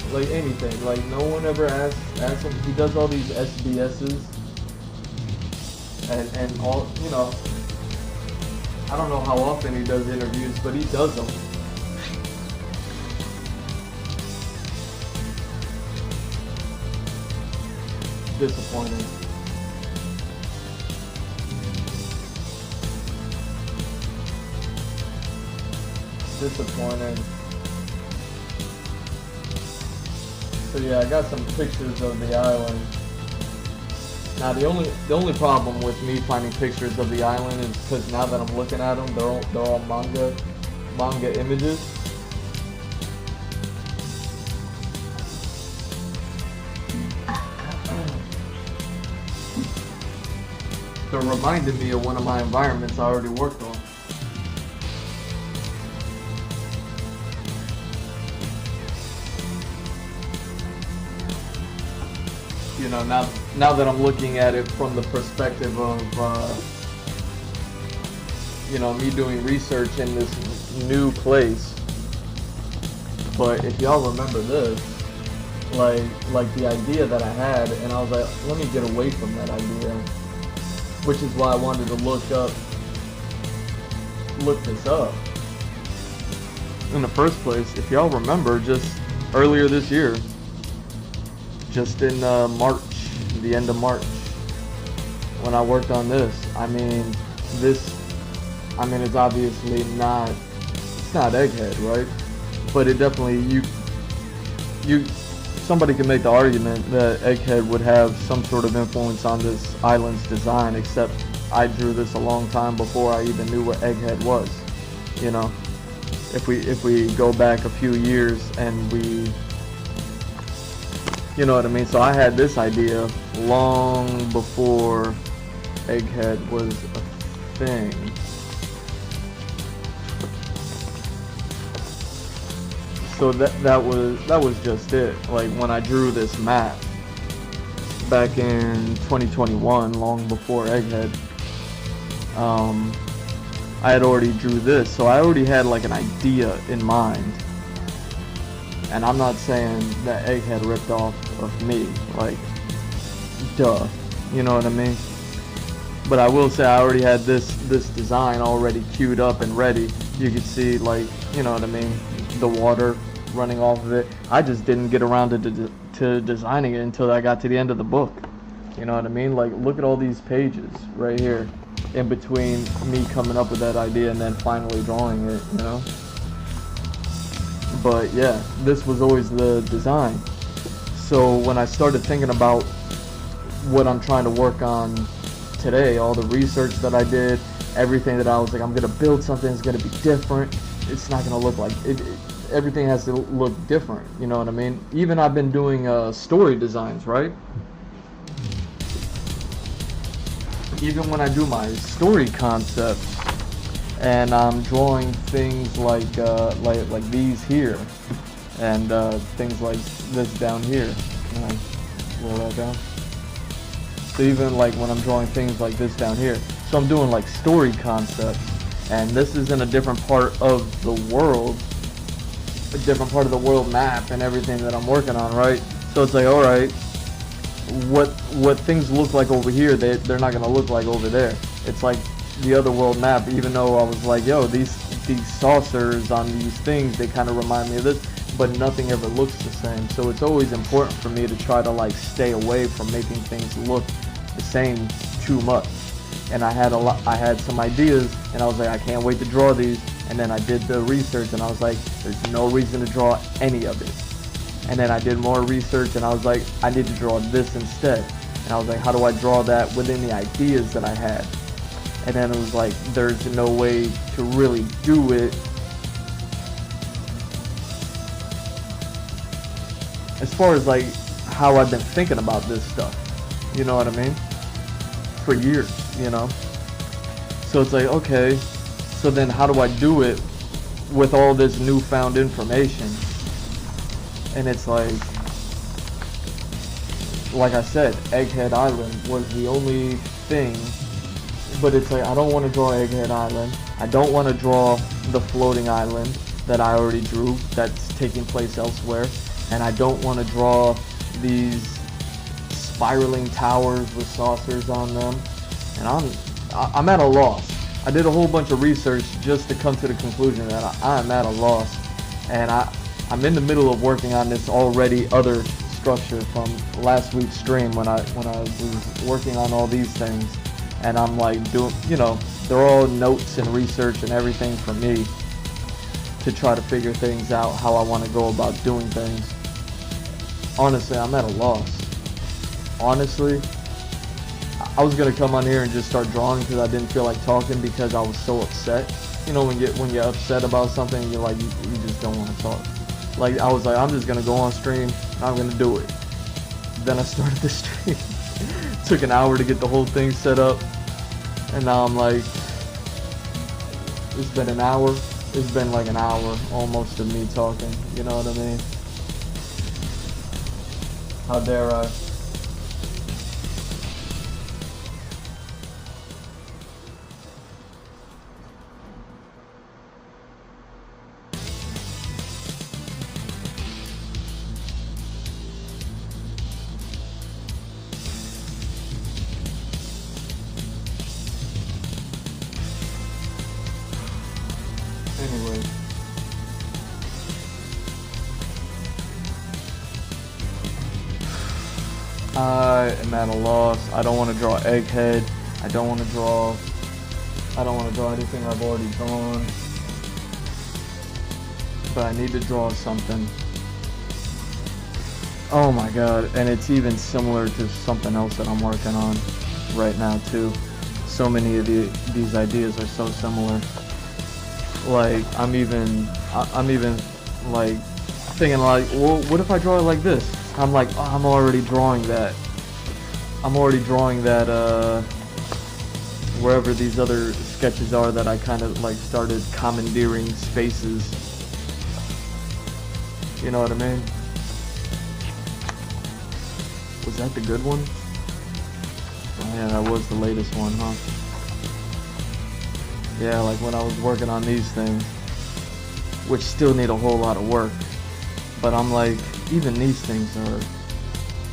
Like, no one ever asks him. He does all these SBSs. And all, you know, I don't know how often he does interviews, but he does them. Disappointing. Disappointing. So yeah, I got some pictures of the island. Now the only problem with me finding pictures of the island is because now that I'm looking at them, they're all manga images. They're reminding me of one of my environments I already worked on. You know, now that I'm looking at it from the perspective of, you know, me doing research in this new place. But if y'all remember this, like the idea that I had, and I was like, let me get away from that idea, which is why I wanted to look this up in the first place. If y'all remember, just earlier this year, just in March, the end of March, when I worked on this. I mean, it's obviously not, it's not Egghead, right? But it definitely, somebody can make the argument that Egghead would have some sort of influence on this island's design, except I drew this a long time before I even knew what Egghead was, you know? If we go back a few years and we, you know what I mean? So I had this idea long before Egghead was a thing. So that was just it. Like when I drew this map back in 2021, long before Egghead, I had already drew this, so I already had like an idea in mind. And I'm not saying that Egghead ripped off of me, like, duh, you know what I mean? But I will say I already had this design already queued up and ready. You could see, like, you know what I mean, the water running off of it. I just didn't get around to designing it until I got to the end of the book. You know what I mean? Like, look at all these pages right here in between me coming up with that idea and then finally drawing it, you know? But yeah, this was always the design. So when I started thinking about what I'm trying to work on today, all the research that I did, everything that I was like, I'm gonna build something that's gonna be different. It's not gonna look like it. Everything has to look different. You know what I mean? Even I've been doing story designs, right? Even when I do my story concepts, and I'm drawing things like these here, and things like this down here. Can I roll that down? So even like when I'm drawing things like this down here, so I'm doing like story concepts, and this is in a different part of the world, a different part of the world map and everything that I'm working on, right? So it's like, all right, what things look like over here, they're not gonna look like over there. It's like the other world map. Even though I was like, yo, these saucers on these things, they kind of remind me of this, but nothing ever looks the same. So it's always important for me to try to like stay away from making things look the same too much. And I had some ideas, and I was like, I can't wait to draw these. And then I did the research, and I was like, there's no reason to draw any of it. And then I did more research, and I was like, I need to draw this instead. And I was like, how do I draw that within the ideas that I had? And then it was like, there's no way to really do it as far as like how I've been thinking about this stuff. You know what I mean? For years, you know? So it's like, okay, so then how do I do it with all this newfound information? And it's like I said, Egghead Island was the only thing, but it's like, I don't want to draw Egghead Island. I don't want to draw the floating island that I already drew that's taking place elsewhere. And I don't want to draw these spiraling towers with saucers on them. And I'm at a loss. I did a whole bunch of research just to come to the conclusion that I'm at a loss. And I'm in the middle of working on this already other structure from last week's stream when I was working on all these things. And I'm like doing, you know, they're all notes and research and everything for me to try to figure things out, how I want to go about doing things. Honestly, I'm at a loss. Honestly, I was gonna come on here and just start drawing because I didn't feel like talking because I was so upset. You know, when you're upset about something, you're like, you just don't want to talk. Like, I was like, I'm just gonna go on stream, and I'm gonna do it. Then I started the stream. Took an hour to get the whole thing set up, and now I'm like, it's been an hour. It's been like an hour almost of me talking. You know what I mean? How dare I? Anyway. I am at a loss. I don't want to draw Egghead. I don't want to draw anything I've already drawn. But I need to draw something. Oh my god, and it's even similar to something else that I'm working on right now too. So many of these ideas are so similar. Like, I'm even like thinking like, well, what if I draw it like this? I'm like, oh, I'm already drawing that. Wherever these other sketches are that I kind of like started commandeering spaces. You know what I mean? Was that the good one? Oh yeah, that was the latest one, huh? Yeah, like when I was working on these things, which still need a whole lot of work. But I'm like, even these things are,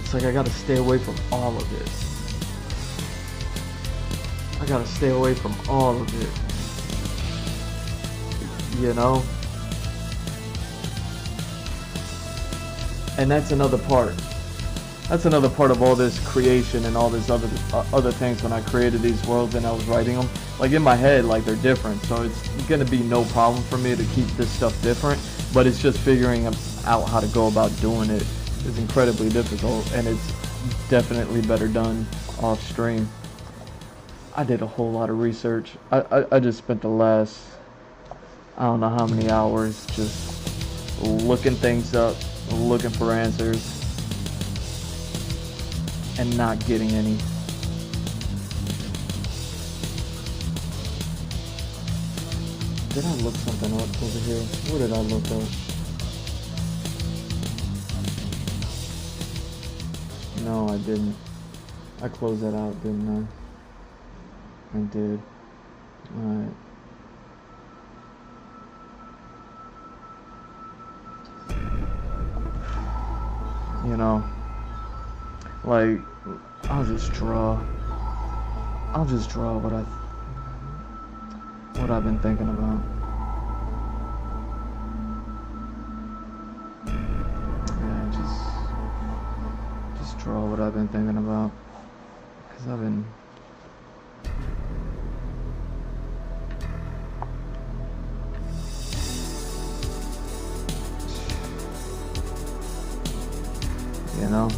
it's like I gotta stay away from all of it. I gotta stay away from all of it. You know? And that's another part. That's another part of all this creation and all this other things when I created these worlds and I was writing them. Like in my head, like they're different. So it's gonna be no problem for me to keep this stuff different. But it's just figuring out how to go about doing it is incredibly difficult, and it's definitely better done off stream. I did a whole lot of research. I just spent the last, I don't know how many hours just looking things up, looking for answers, and not getting any. Did I look something up over here? What did I look up? No, I didn't. I closed that out, didn't I? I did. Alright. You know, like, I'll just draw what I've been thinking about. Yeah, just draw what I've been thinking about, because I've been you know.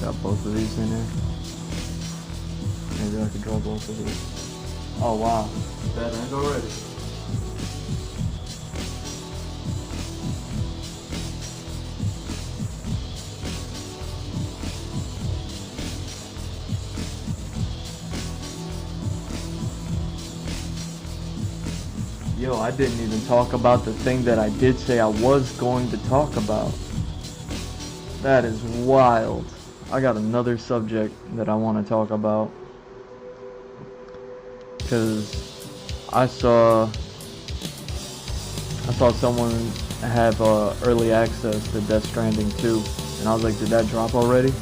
Got both of these in there. Maybe I could draw both of these. Oh wow, that ends already. Yo, I didn't even talk about the thing that I did say I was going to talk about. That is wild. I got another subject that I want to talk about, because I saw someone have early access to Death Stranding 2, and I was like, did that drop already?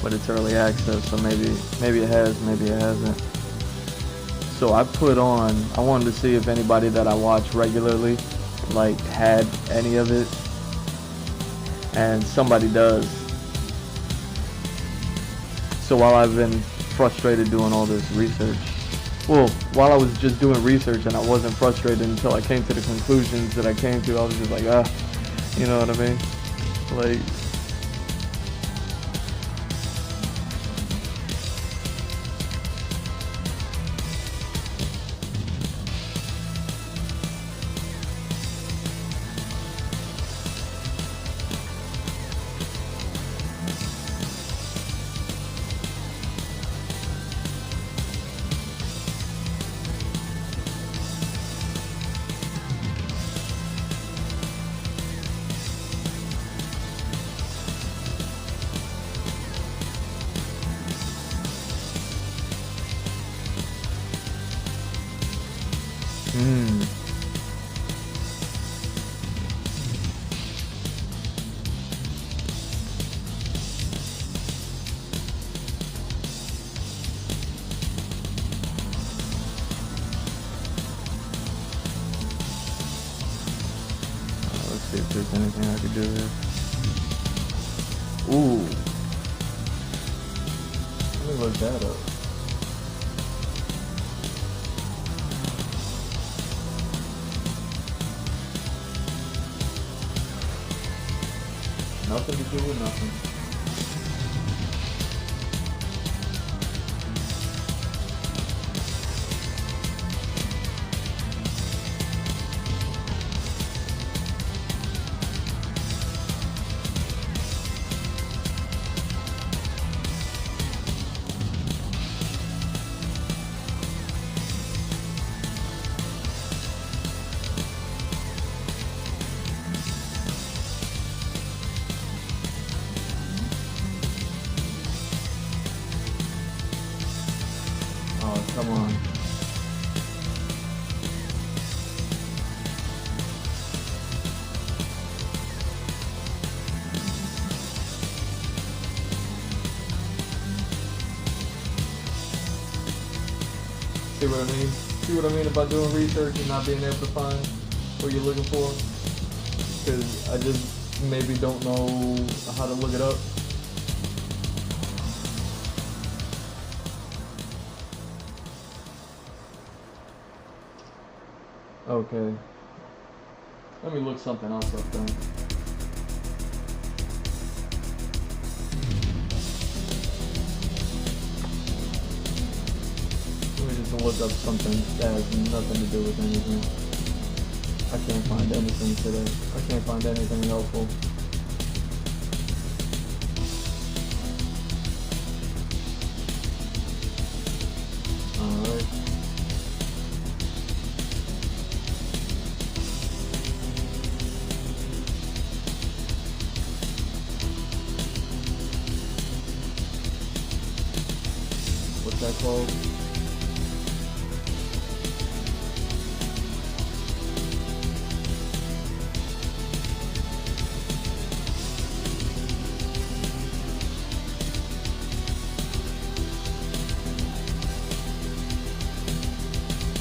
But it's early access, so maybe it has, maybe it hasn't. So I wanted to see if anybody that I watch regularly like had any of it, and somebody does. So while I've been frustrated doing all this research, well, while I was just doing research and I wasn't frustrated until I came to the conclusions that I came to, I was just like, you know what I mean? Like, let's see if there's anything I could do here. Ooh. me look that up. Nothing to do with nothing. Oh, come on. See what I mean? See what I mean about doing research and not being able to find what you're looking for? Because I just maybe don't know how to look it up. Okay. Let me look something else up then. Let me just look up something that has nothing to do with anything. I can't find anything today. I can't find anything helpful. Alright. What's that called?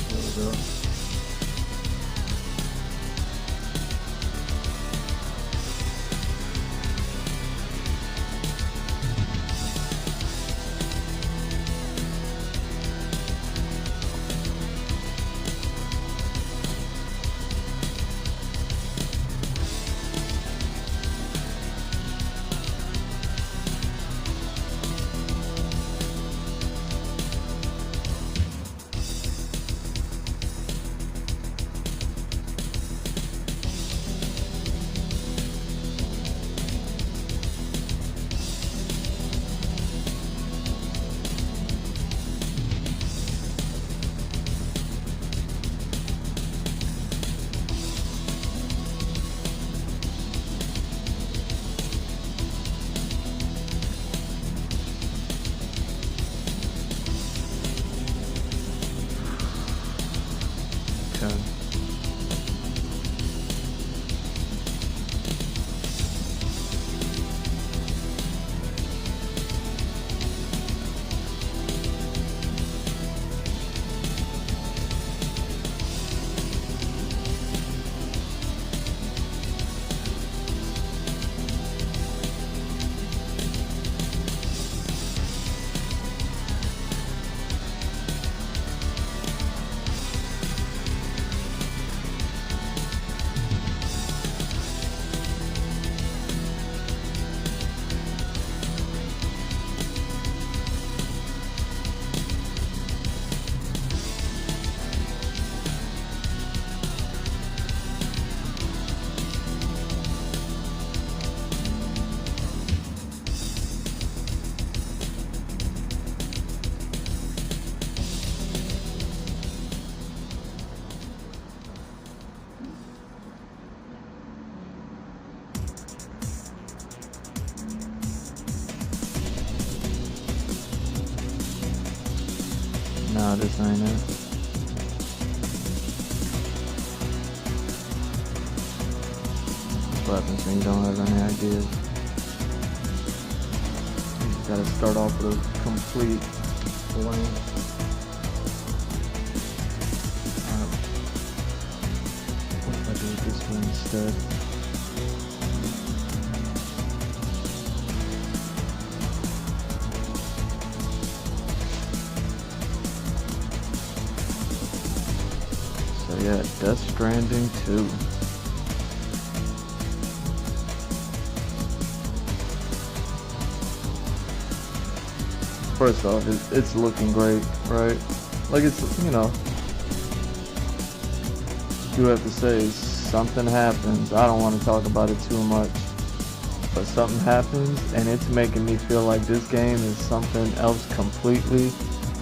There we go. Okay. No, this ain't it. What happens when you don't have any ideas? You just gotta start off with a complete blank. What if I do it this way instead? yeah, Death Stranding 2. First off, it's looking great, right? Like, it's, you know, you have to say something happens. I don't want to talk about it too much, but something happens and it's making me feel like this game is something else completely,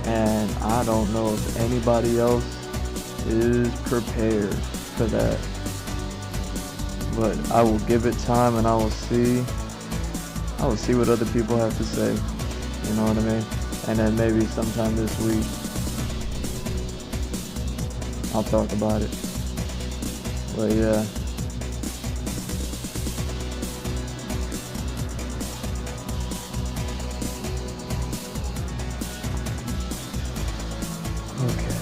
and I don't know if anybody else is prepared for that. But I will give it time and I will see what other people have to say. You know what I mean? And then maybe sometime this week I'll talk about it. But yeah. Okay.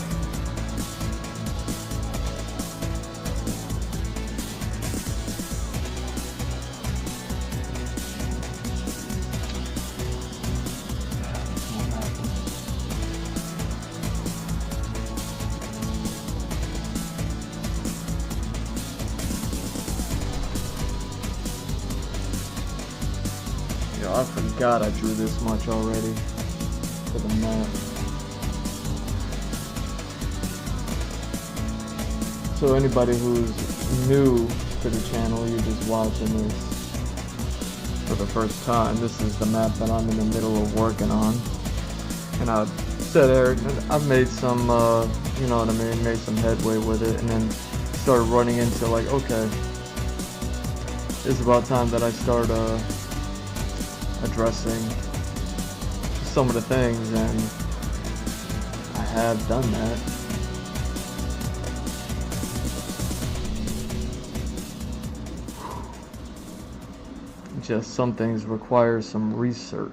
Yo, I forgot I drew this much already for the map. So anybody who's new to the channel, you're just watching this for the first time, this is the map that I'm in the middle of working on. And I said, Eric, I've made some, you know what I mean, made some headway with it, and then started running into like, okay, it's about time that I start addressing some of the things, and I have done that. Just some things require some research,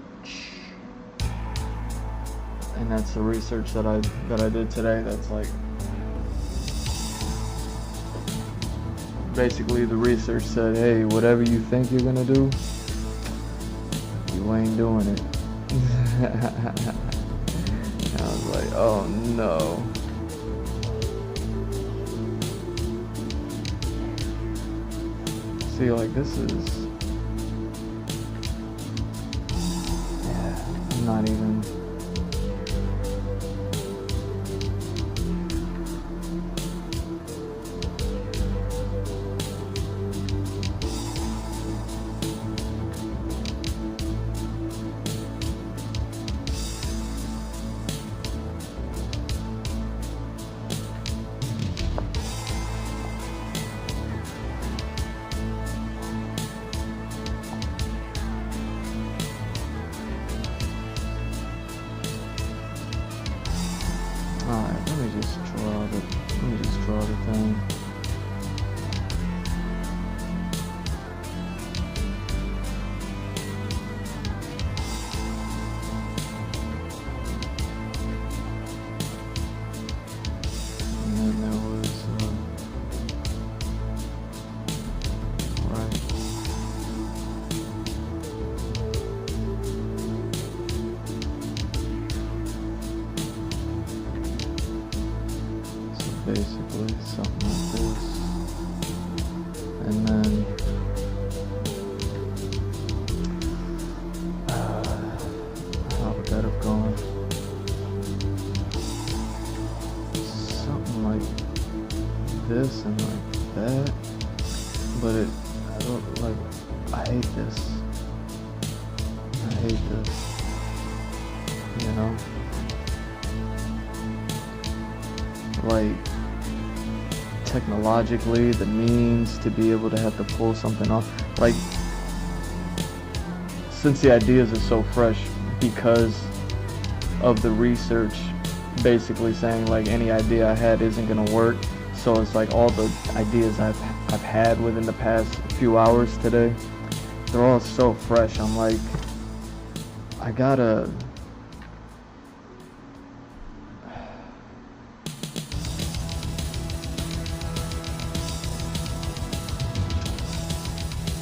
and that's the research that I did today. That's like basically the research said, hey, whatever you think you're gonna do, you ain't doing it. And I was like, oh no. See, like, this is, I'm not even. Alright, let me just draw the thing. And then there was, right. Basically something like this, and then how would that have gone? Something like this and like that, but I don't like, I hate this, you know, like, technologically, the means to be able to have to pull something off, like, since the ideas are so fresh because of the research basically saying like any idea I had isn't gonna work, so it's like all the ideas I've had within the past few hours today, they're all so fresh. I'm like, I gotta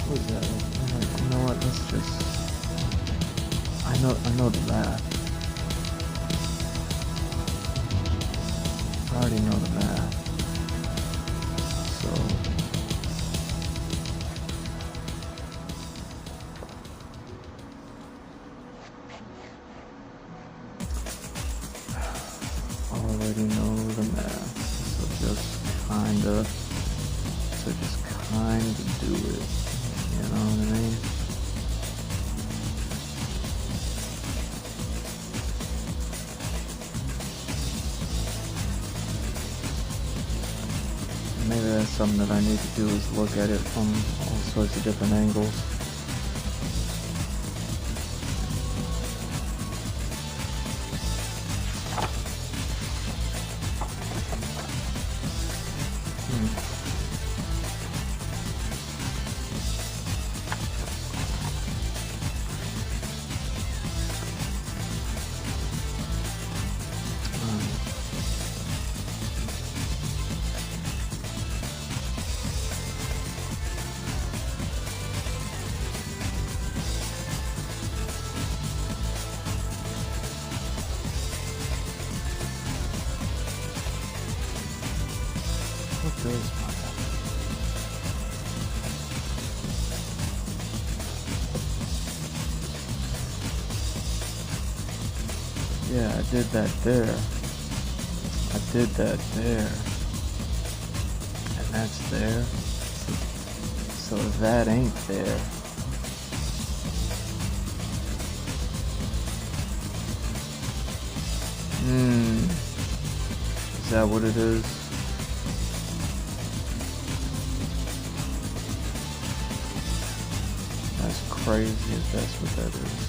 what is that? Like, you know what, let's just, I know the math. I already know the math. something that I need to do is look at it from all sorts of different angles. Yeah, I did that there. I did that there. And that's there. So that ain't there. Is that what it is? That's crazy if that's what that is.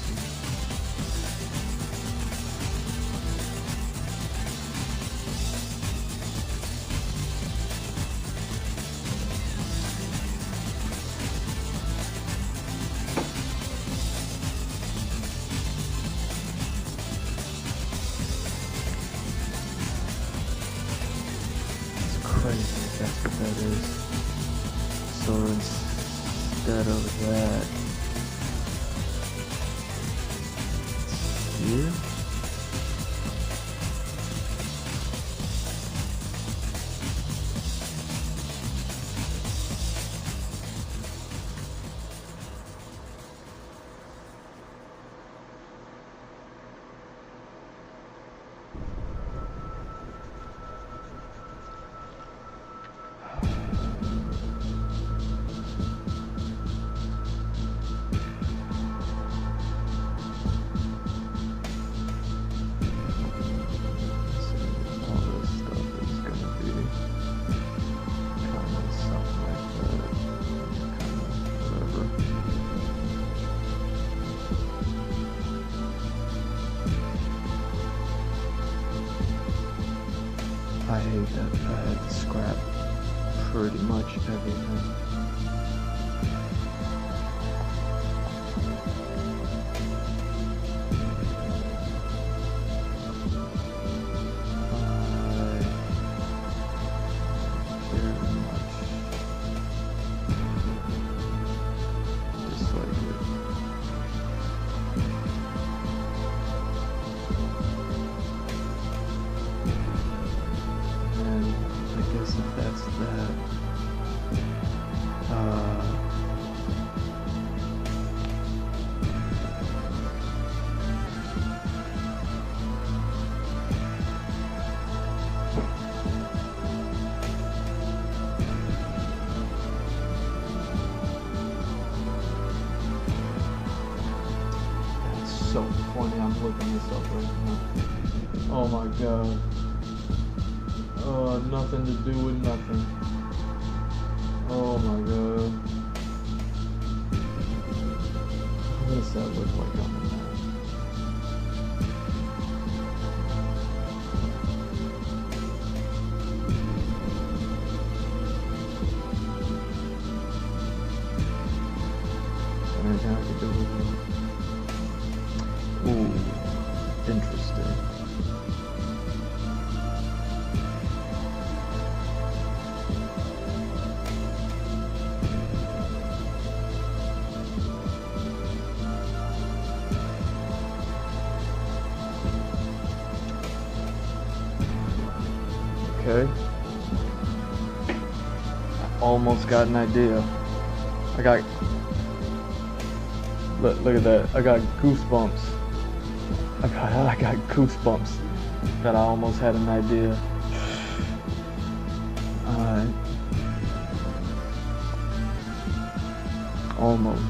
Crazy if that's what that is. So instead of that, here. I hate that I had to scrap pretty much everything. If that's that, that's so funny. I'm looking this up right now. Oh my god. Nothing to do with nothing. Oh my god. What does that look like on the map? Anything I could do with it? Ooh, interesting. Okay. I almost got an idea. Look at that. I got goosebumps. I got goosebumps that I almost had an idea. Alright. Almost.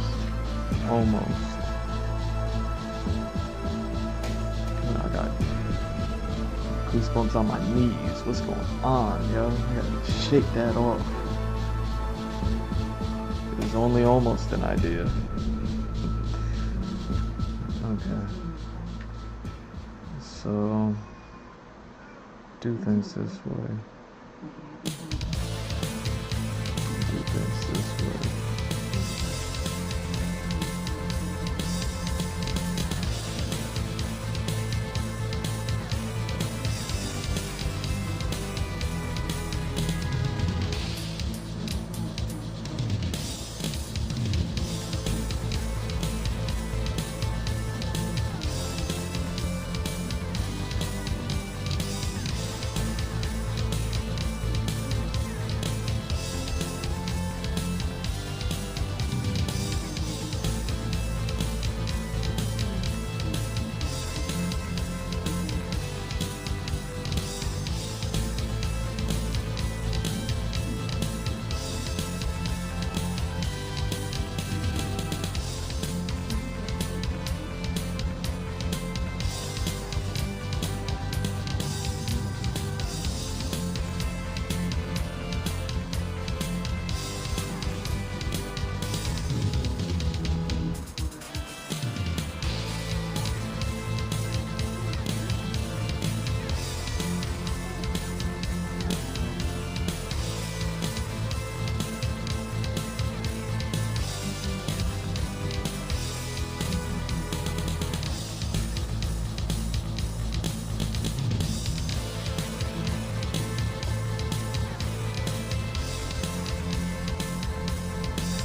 I got goosebumps on my knees. What's going on, yo? I gotta shake that off. was only almost an idea. Okay. So, do things this way. Do things this way.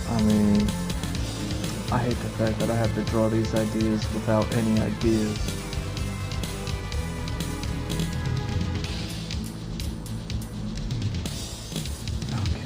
I mean, I hate the fact that I have to draw these ideas without any ideas. Okay.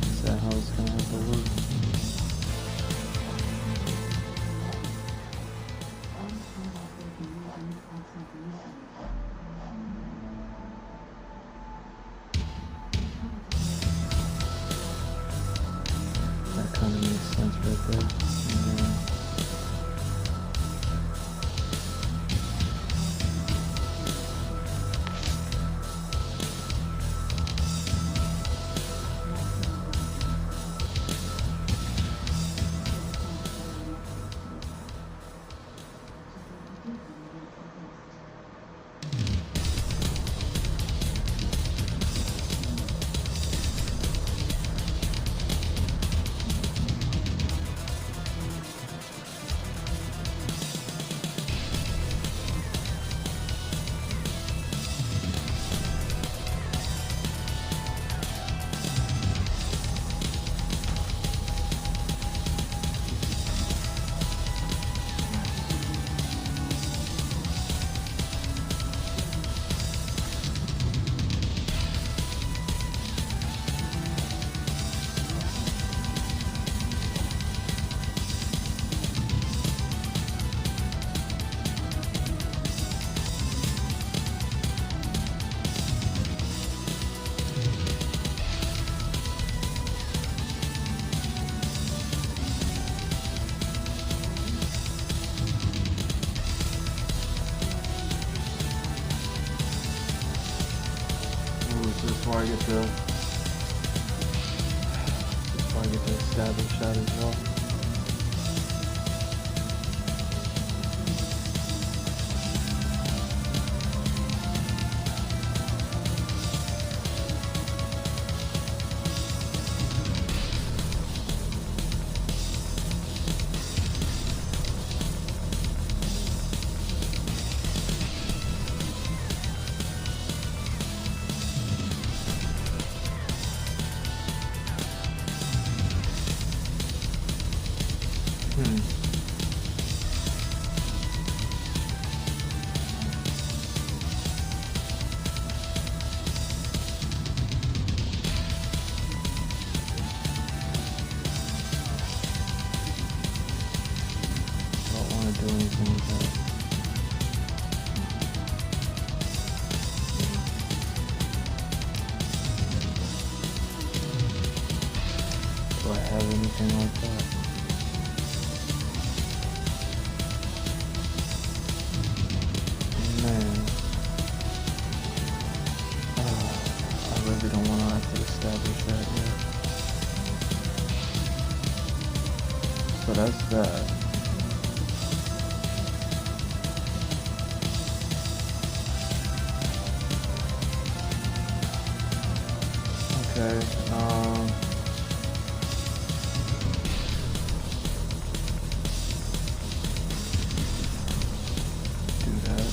Is that how it's gonna have to work? That kind of makes sense right there. Yeah. Before I get to establish that as well. Don't want to do anything with that. Do I have anything like that? Man. I really don't want to have to establish that yet. So that's that. Okay, do that.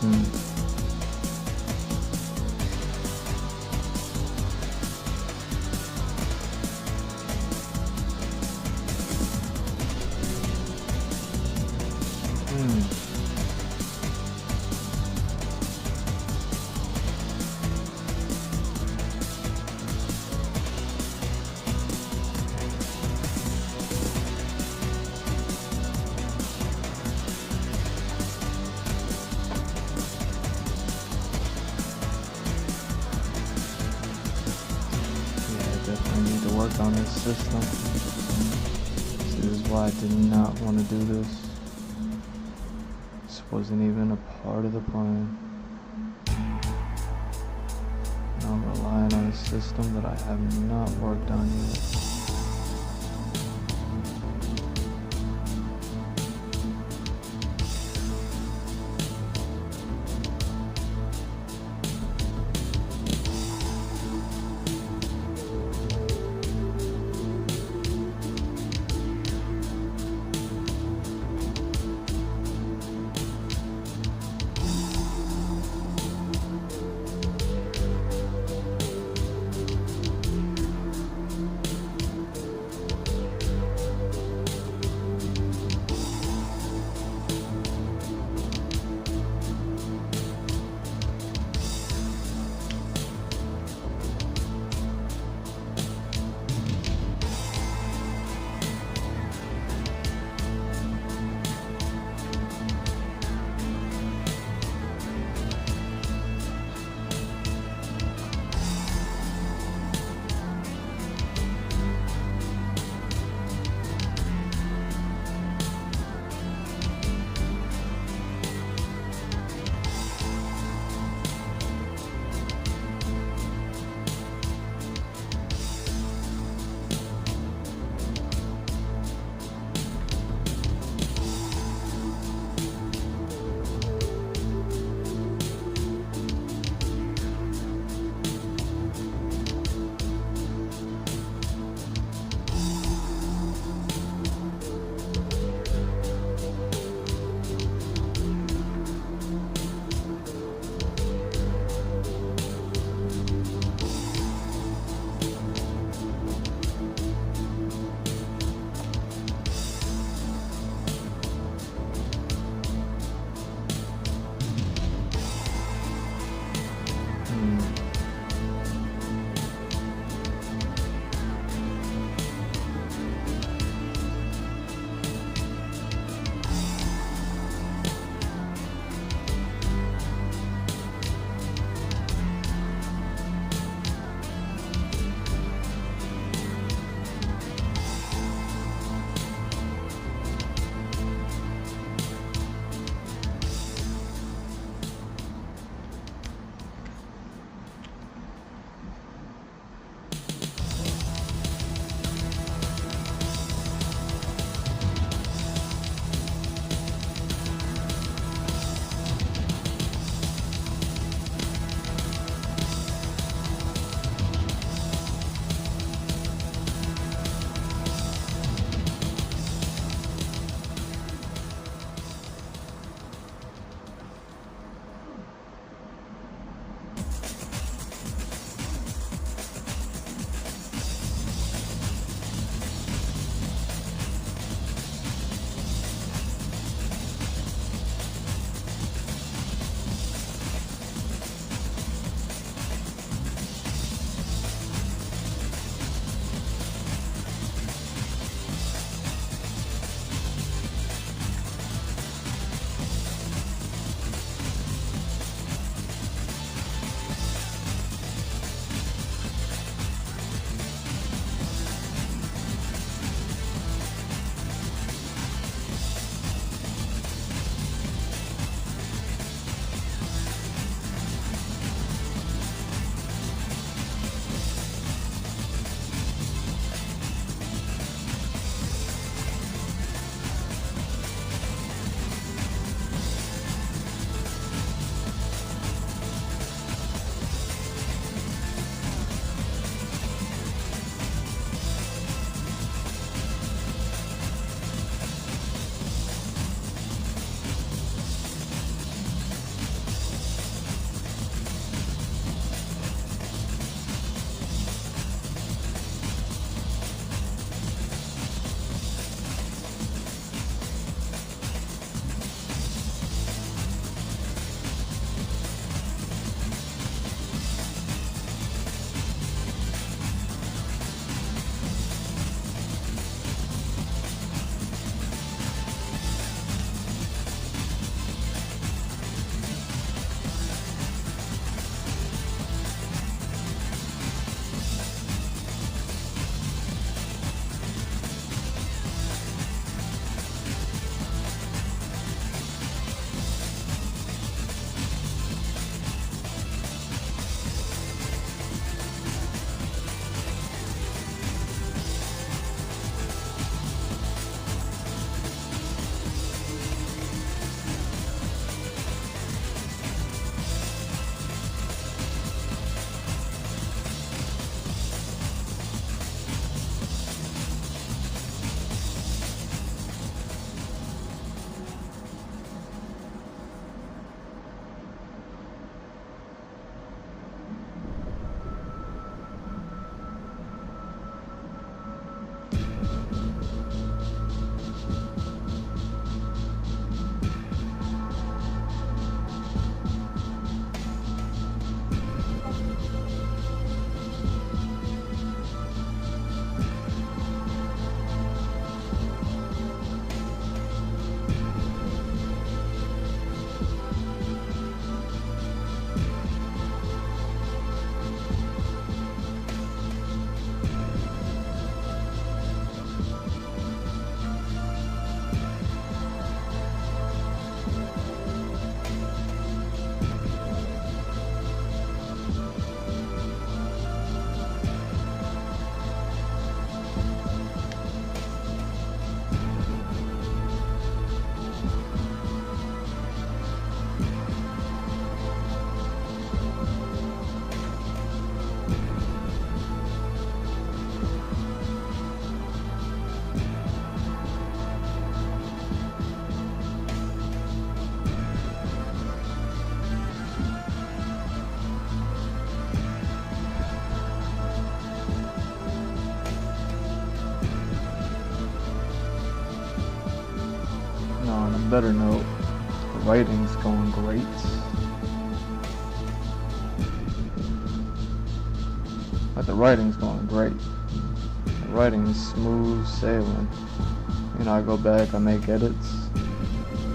Hmm. Definitely need to work on this system. This is why I did not want to do this. This wasn't even a part of the plan. Now I'm relying on a system that I have not worked on yet. better note, the writing's going great. But the writing's going great. The writing is smooth sailing. You know, I go back, I make edits,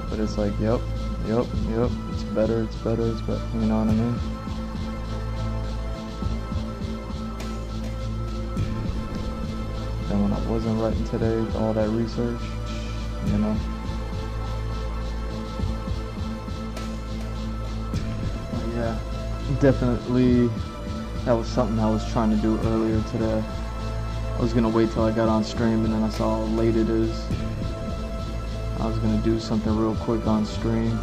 but it's like, yep, it's better, you know what I mean? Then when I wasn't writing today, all that research, you know. But yeah, definitely, that was something I was trying to do earlier today. I was gonna wait till I got on stream and then I saw how late it is. I was gonna do something real quick on stream.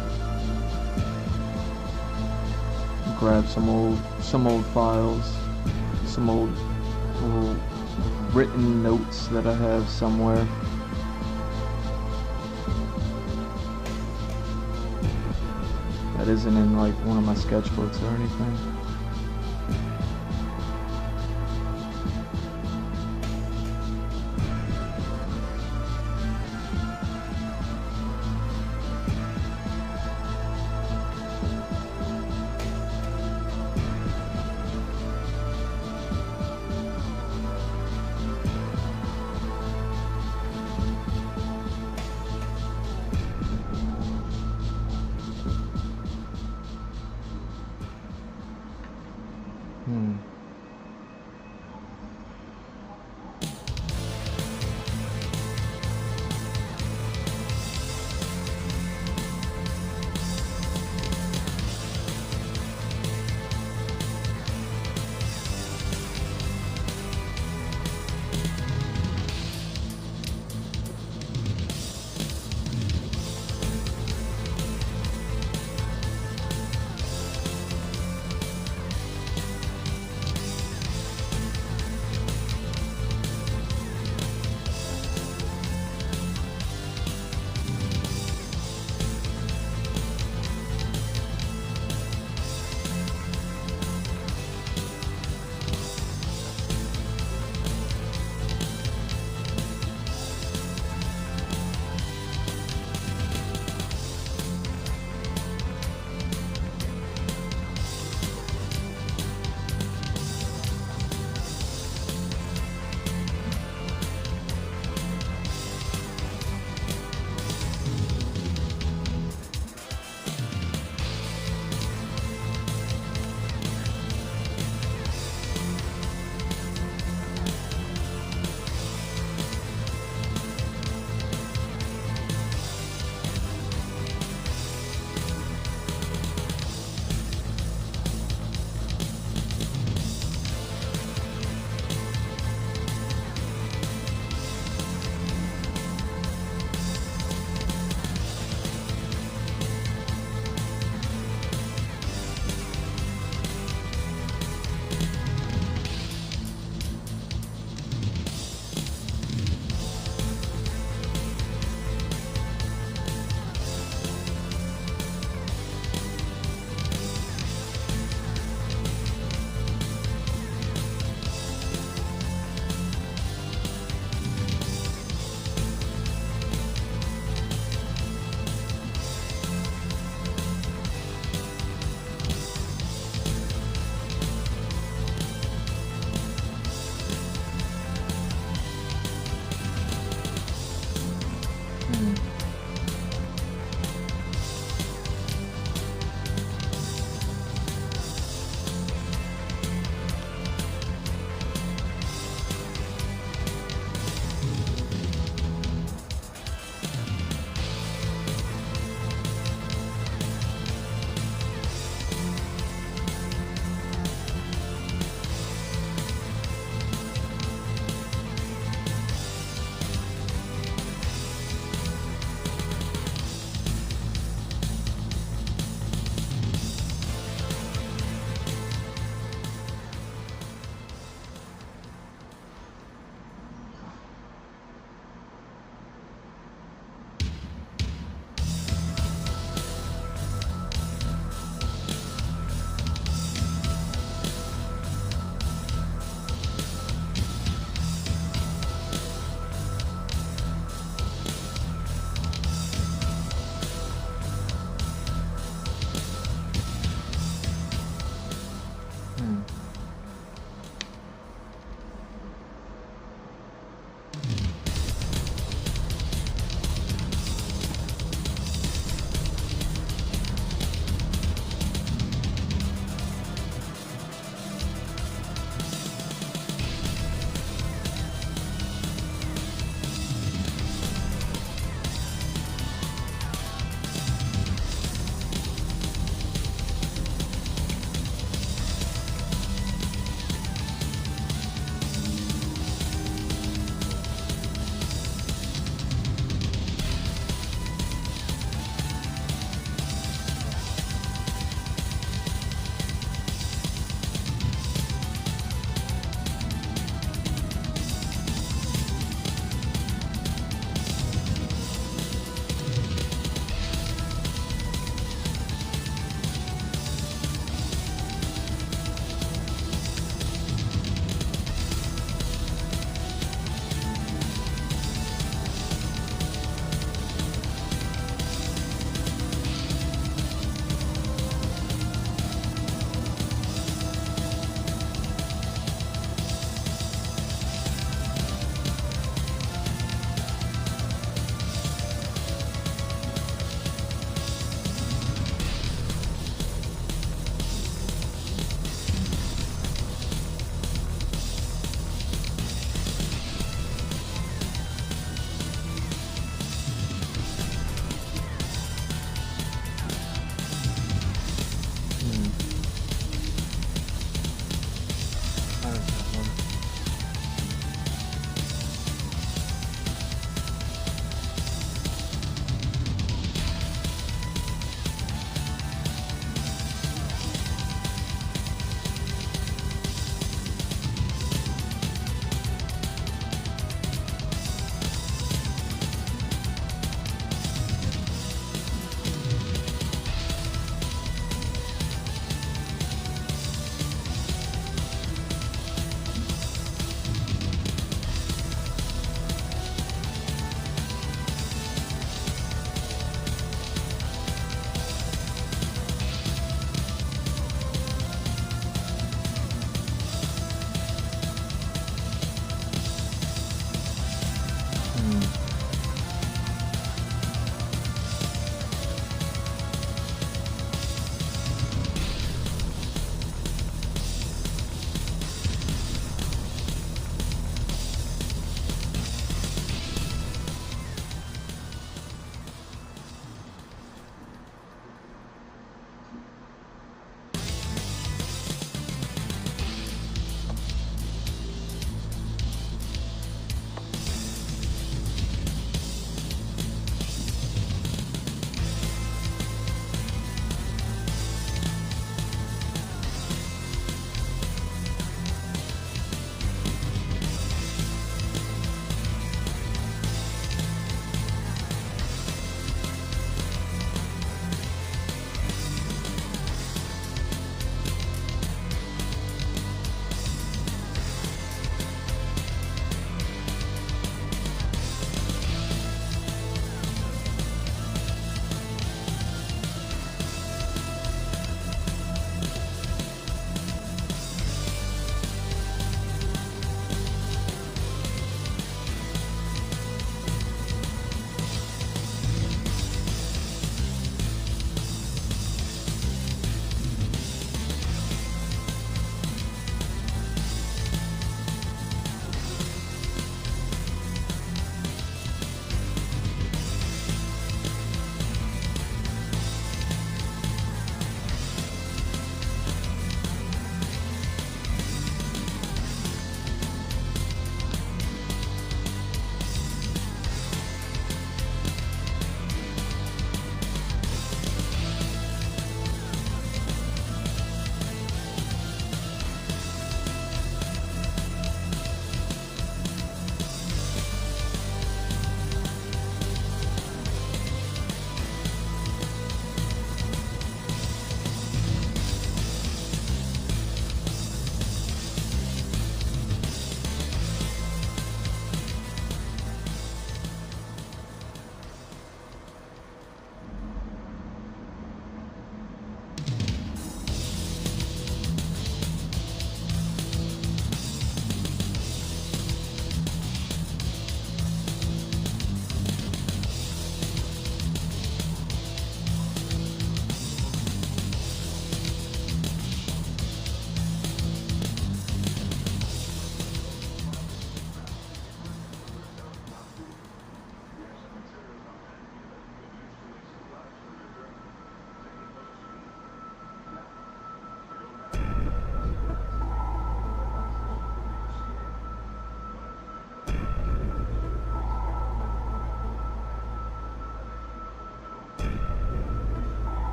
Grab some old files, some old written notes that I have somewhere. That isn't in like one of my sketchbooks or anything.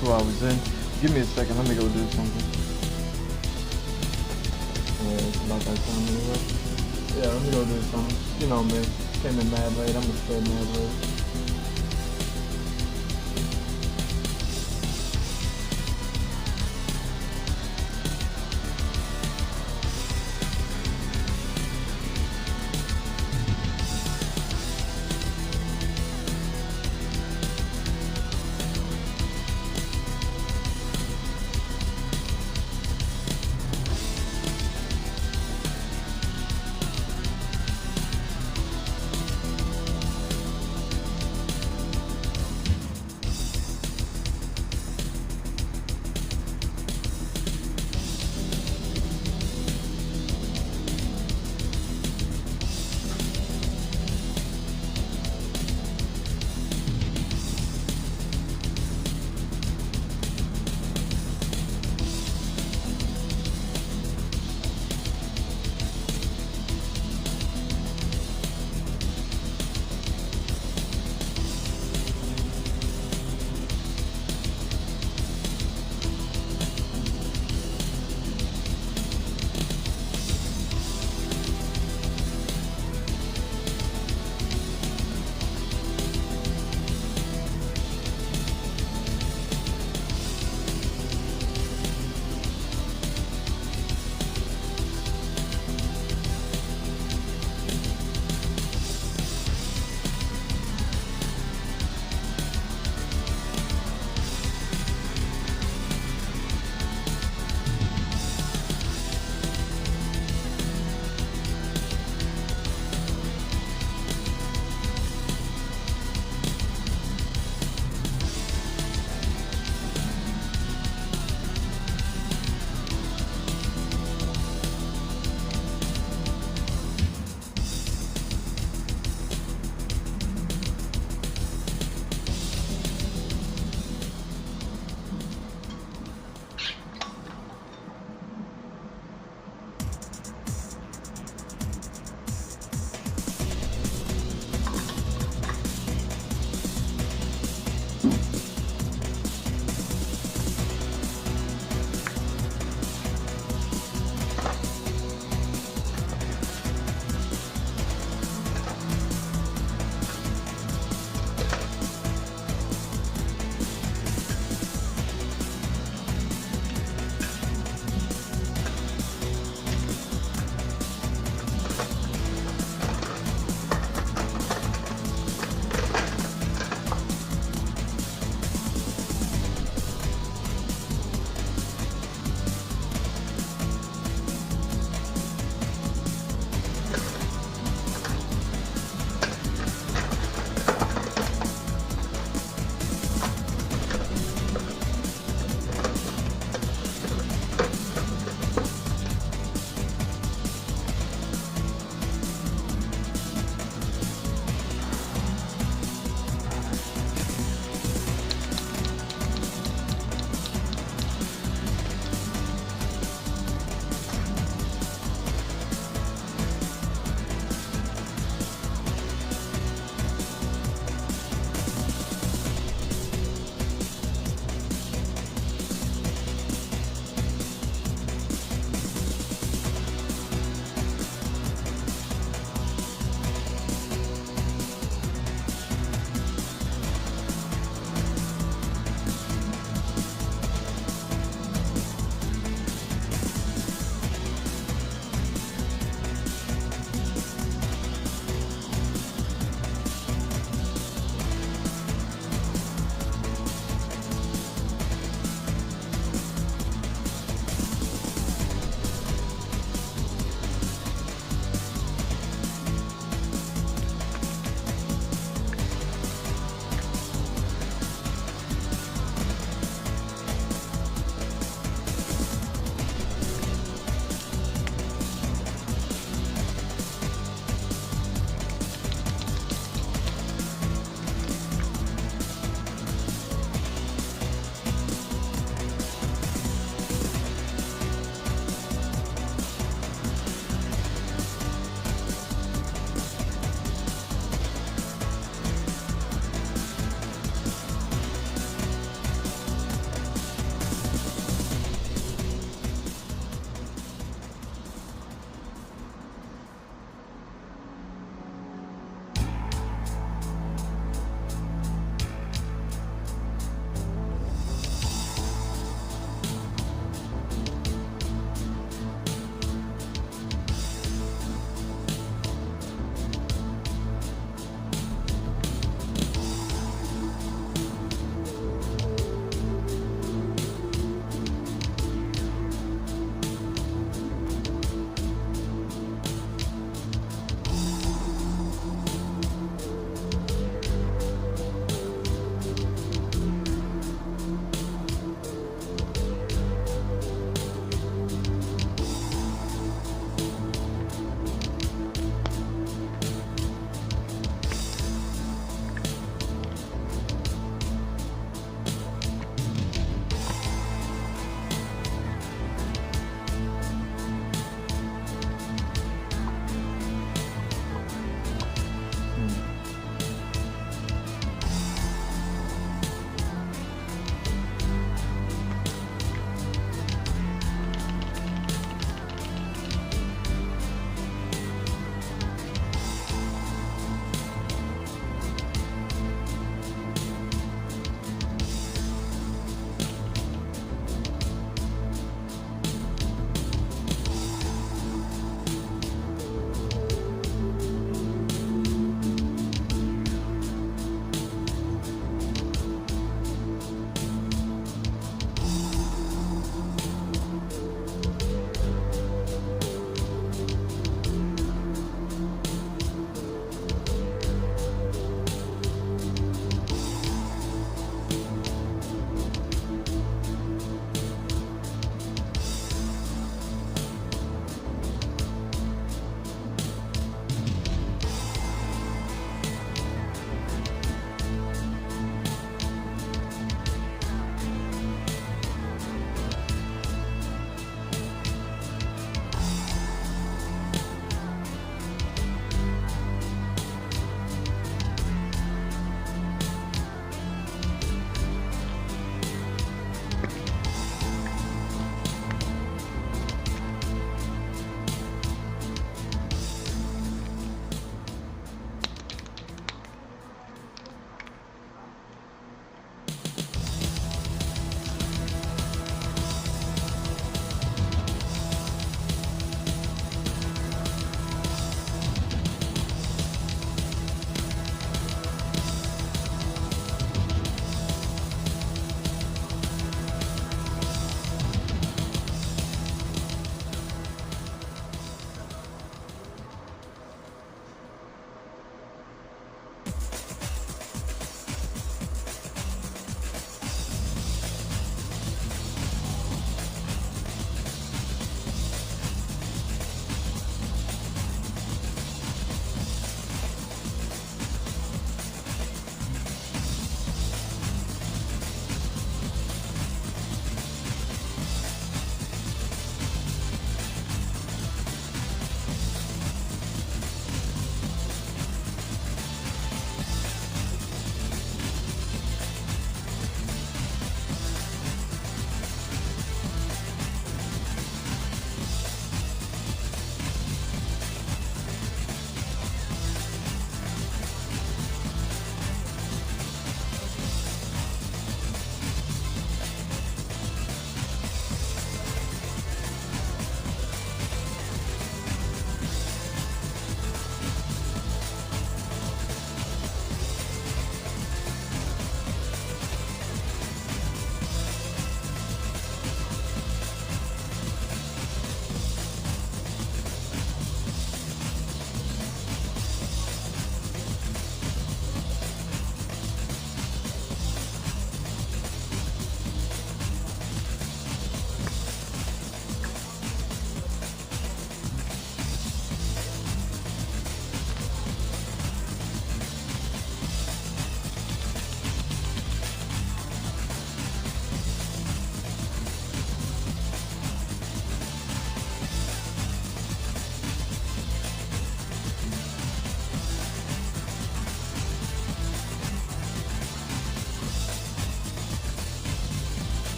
2 hours in. Give me a second. Let me go do something. It's about that time anyway. Yeah, let me go do something. You know me. Came in mad late. I'm gonna stay mad late.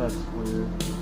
That's weird.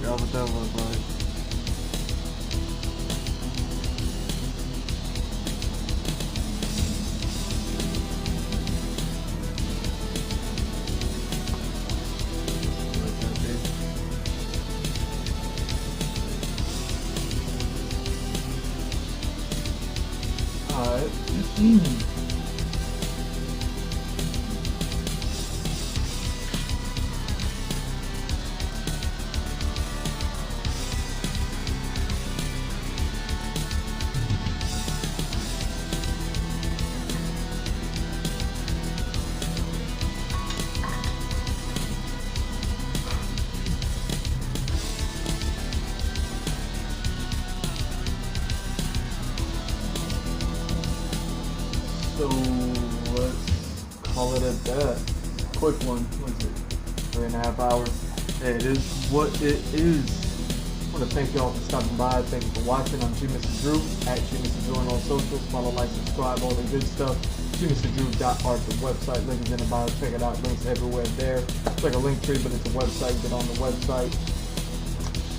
forgot what that looked like. Alright. So let's call it at that. Quick one. What's it? 3.5 hours. Hey, it is what it is. I want to thank y'all for stopping by. Thank you for watching. I'm G Mr. Drew at G Mr. Drew on all socials. Follow, like, subscribe, all the good stuff. GMrDrew.art, the website. Link is in the bio. Check it out. Links everywhere there. It's like a link tree, but it's a website. Get on the website.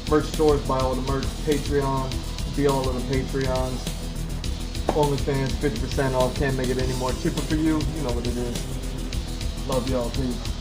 Merch stores, buy all the merch. Patreon, be all of the Patreons. OnlyFans, 50% off. Can't make it any more cheaper for you. You know what it is. Love y'all. Peace.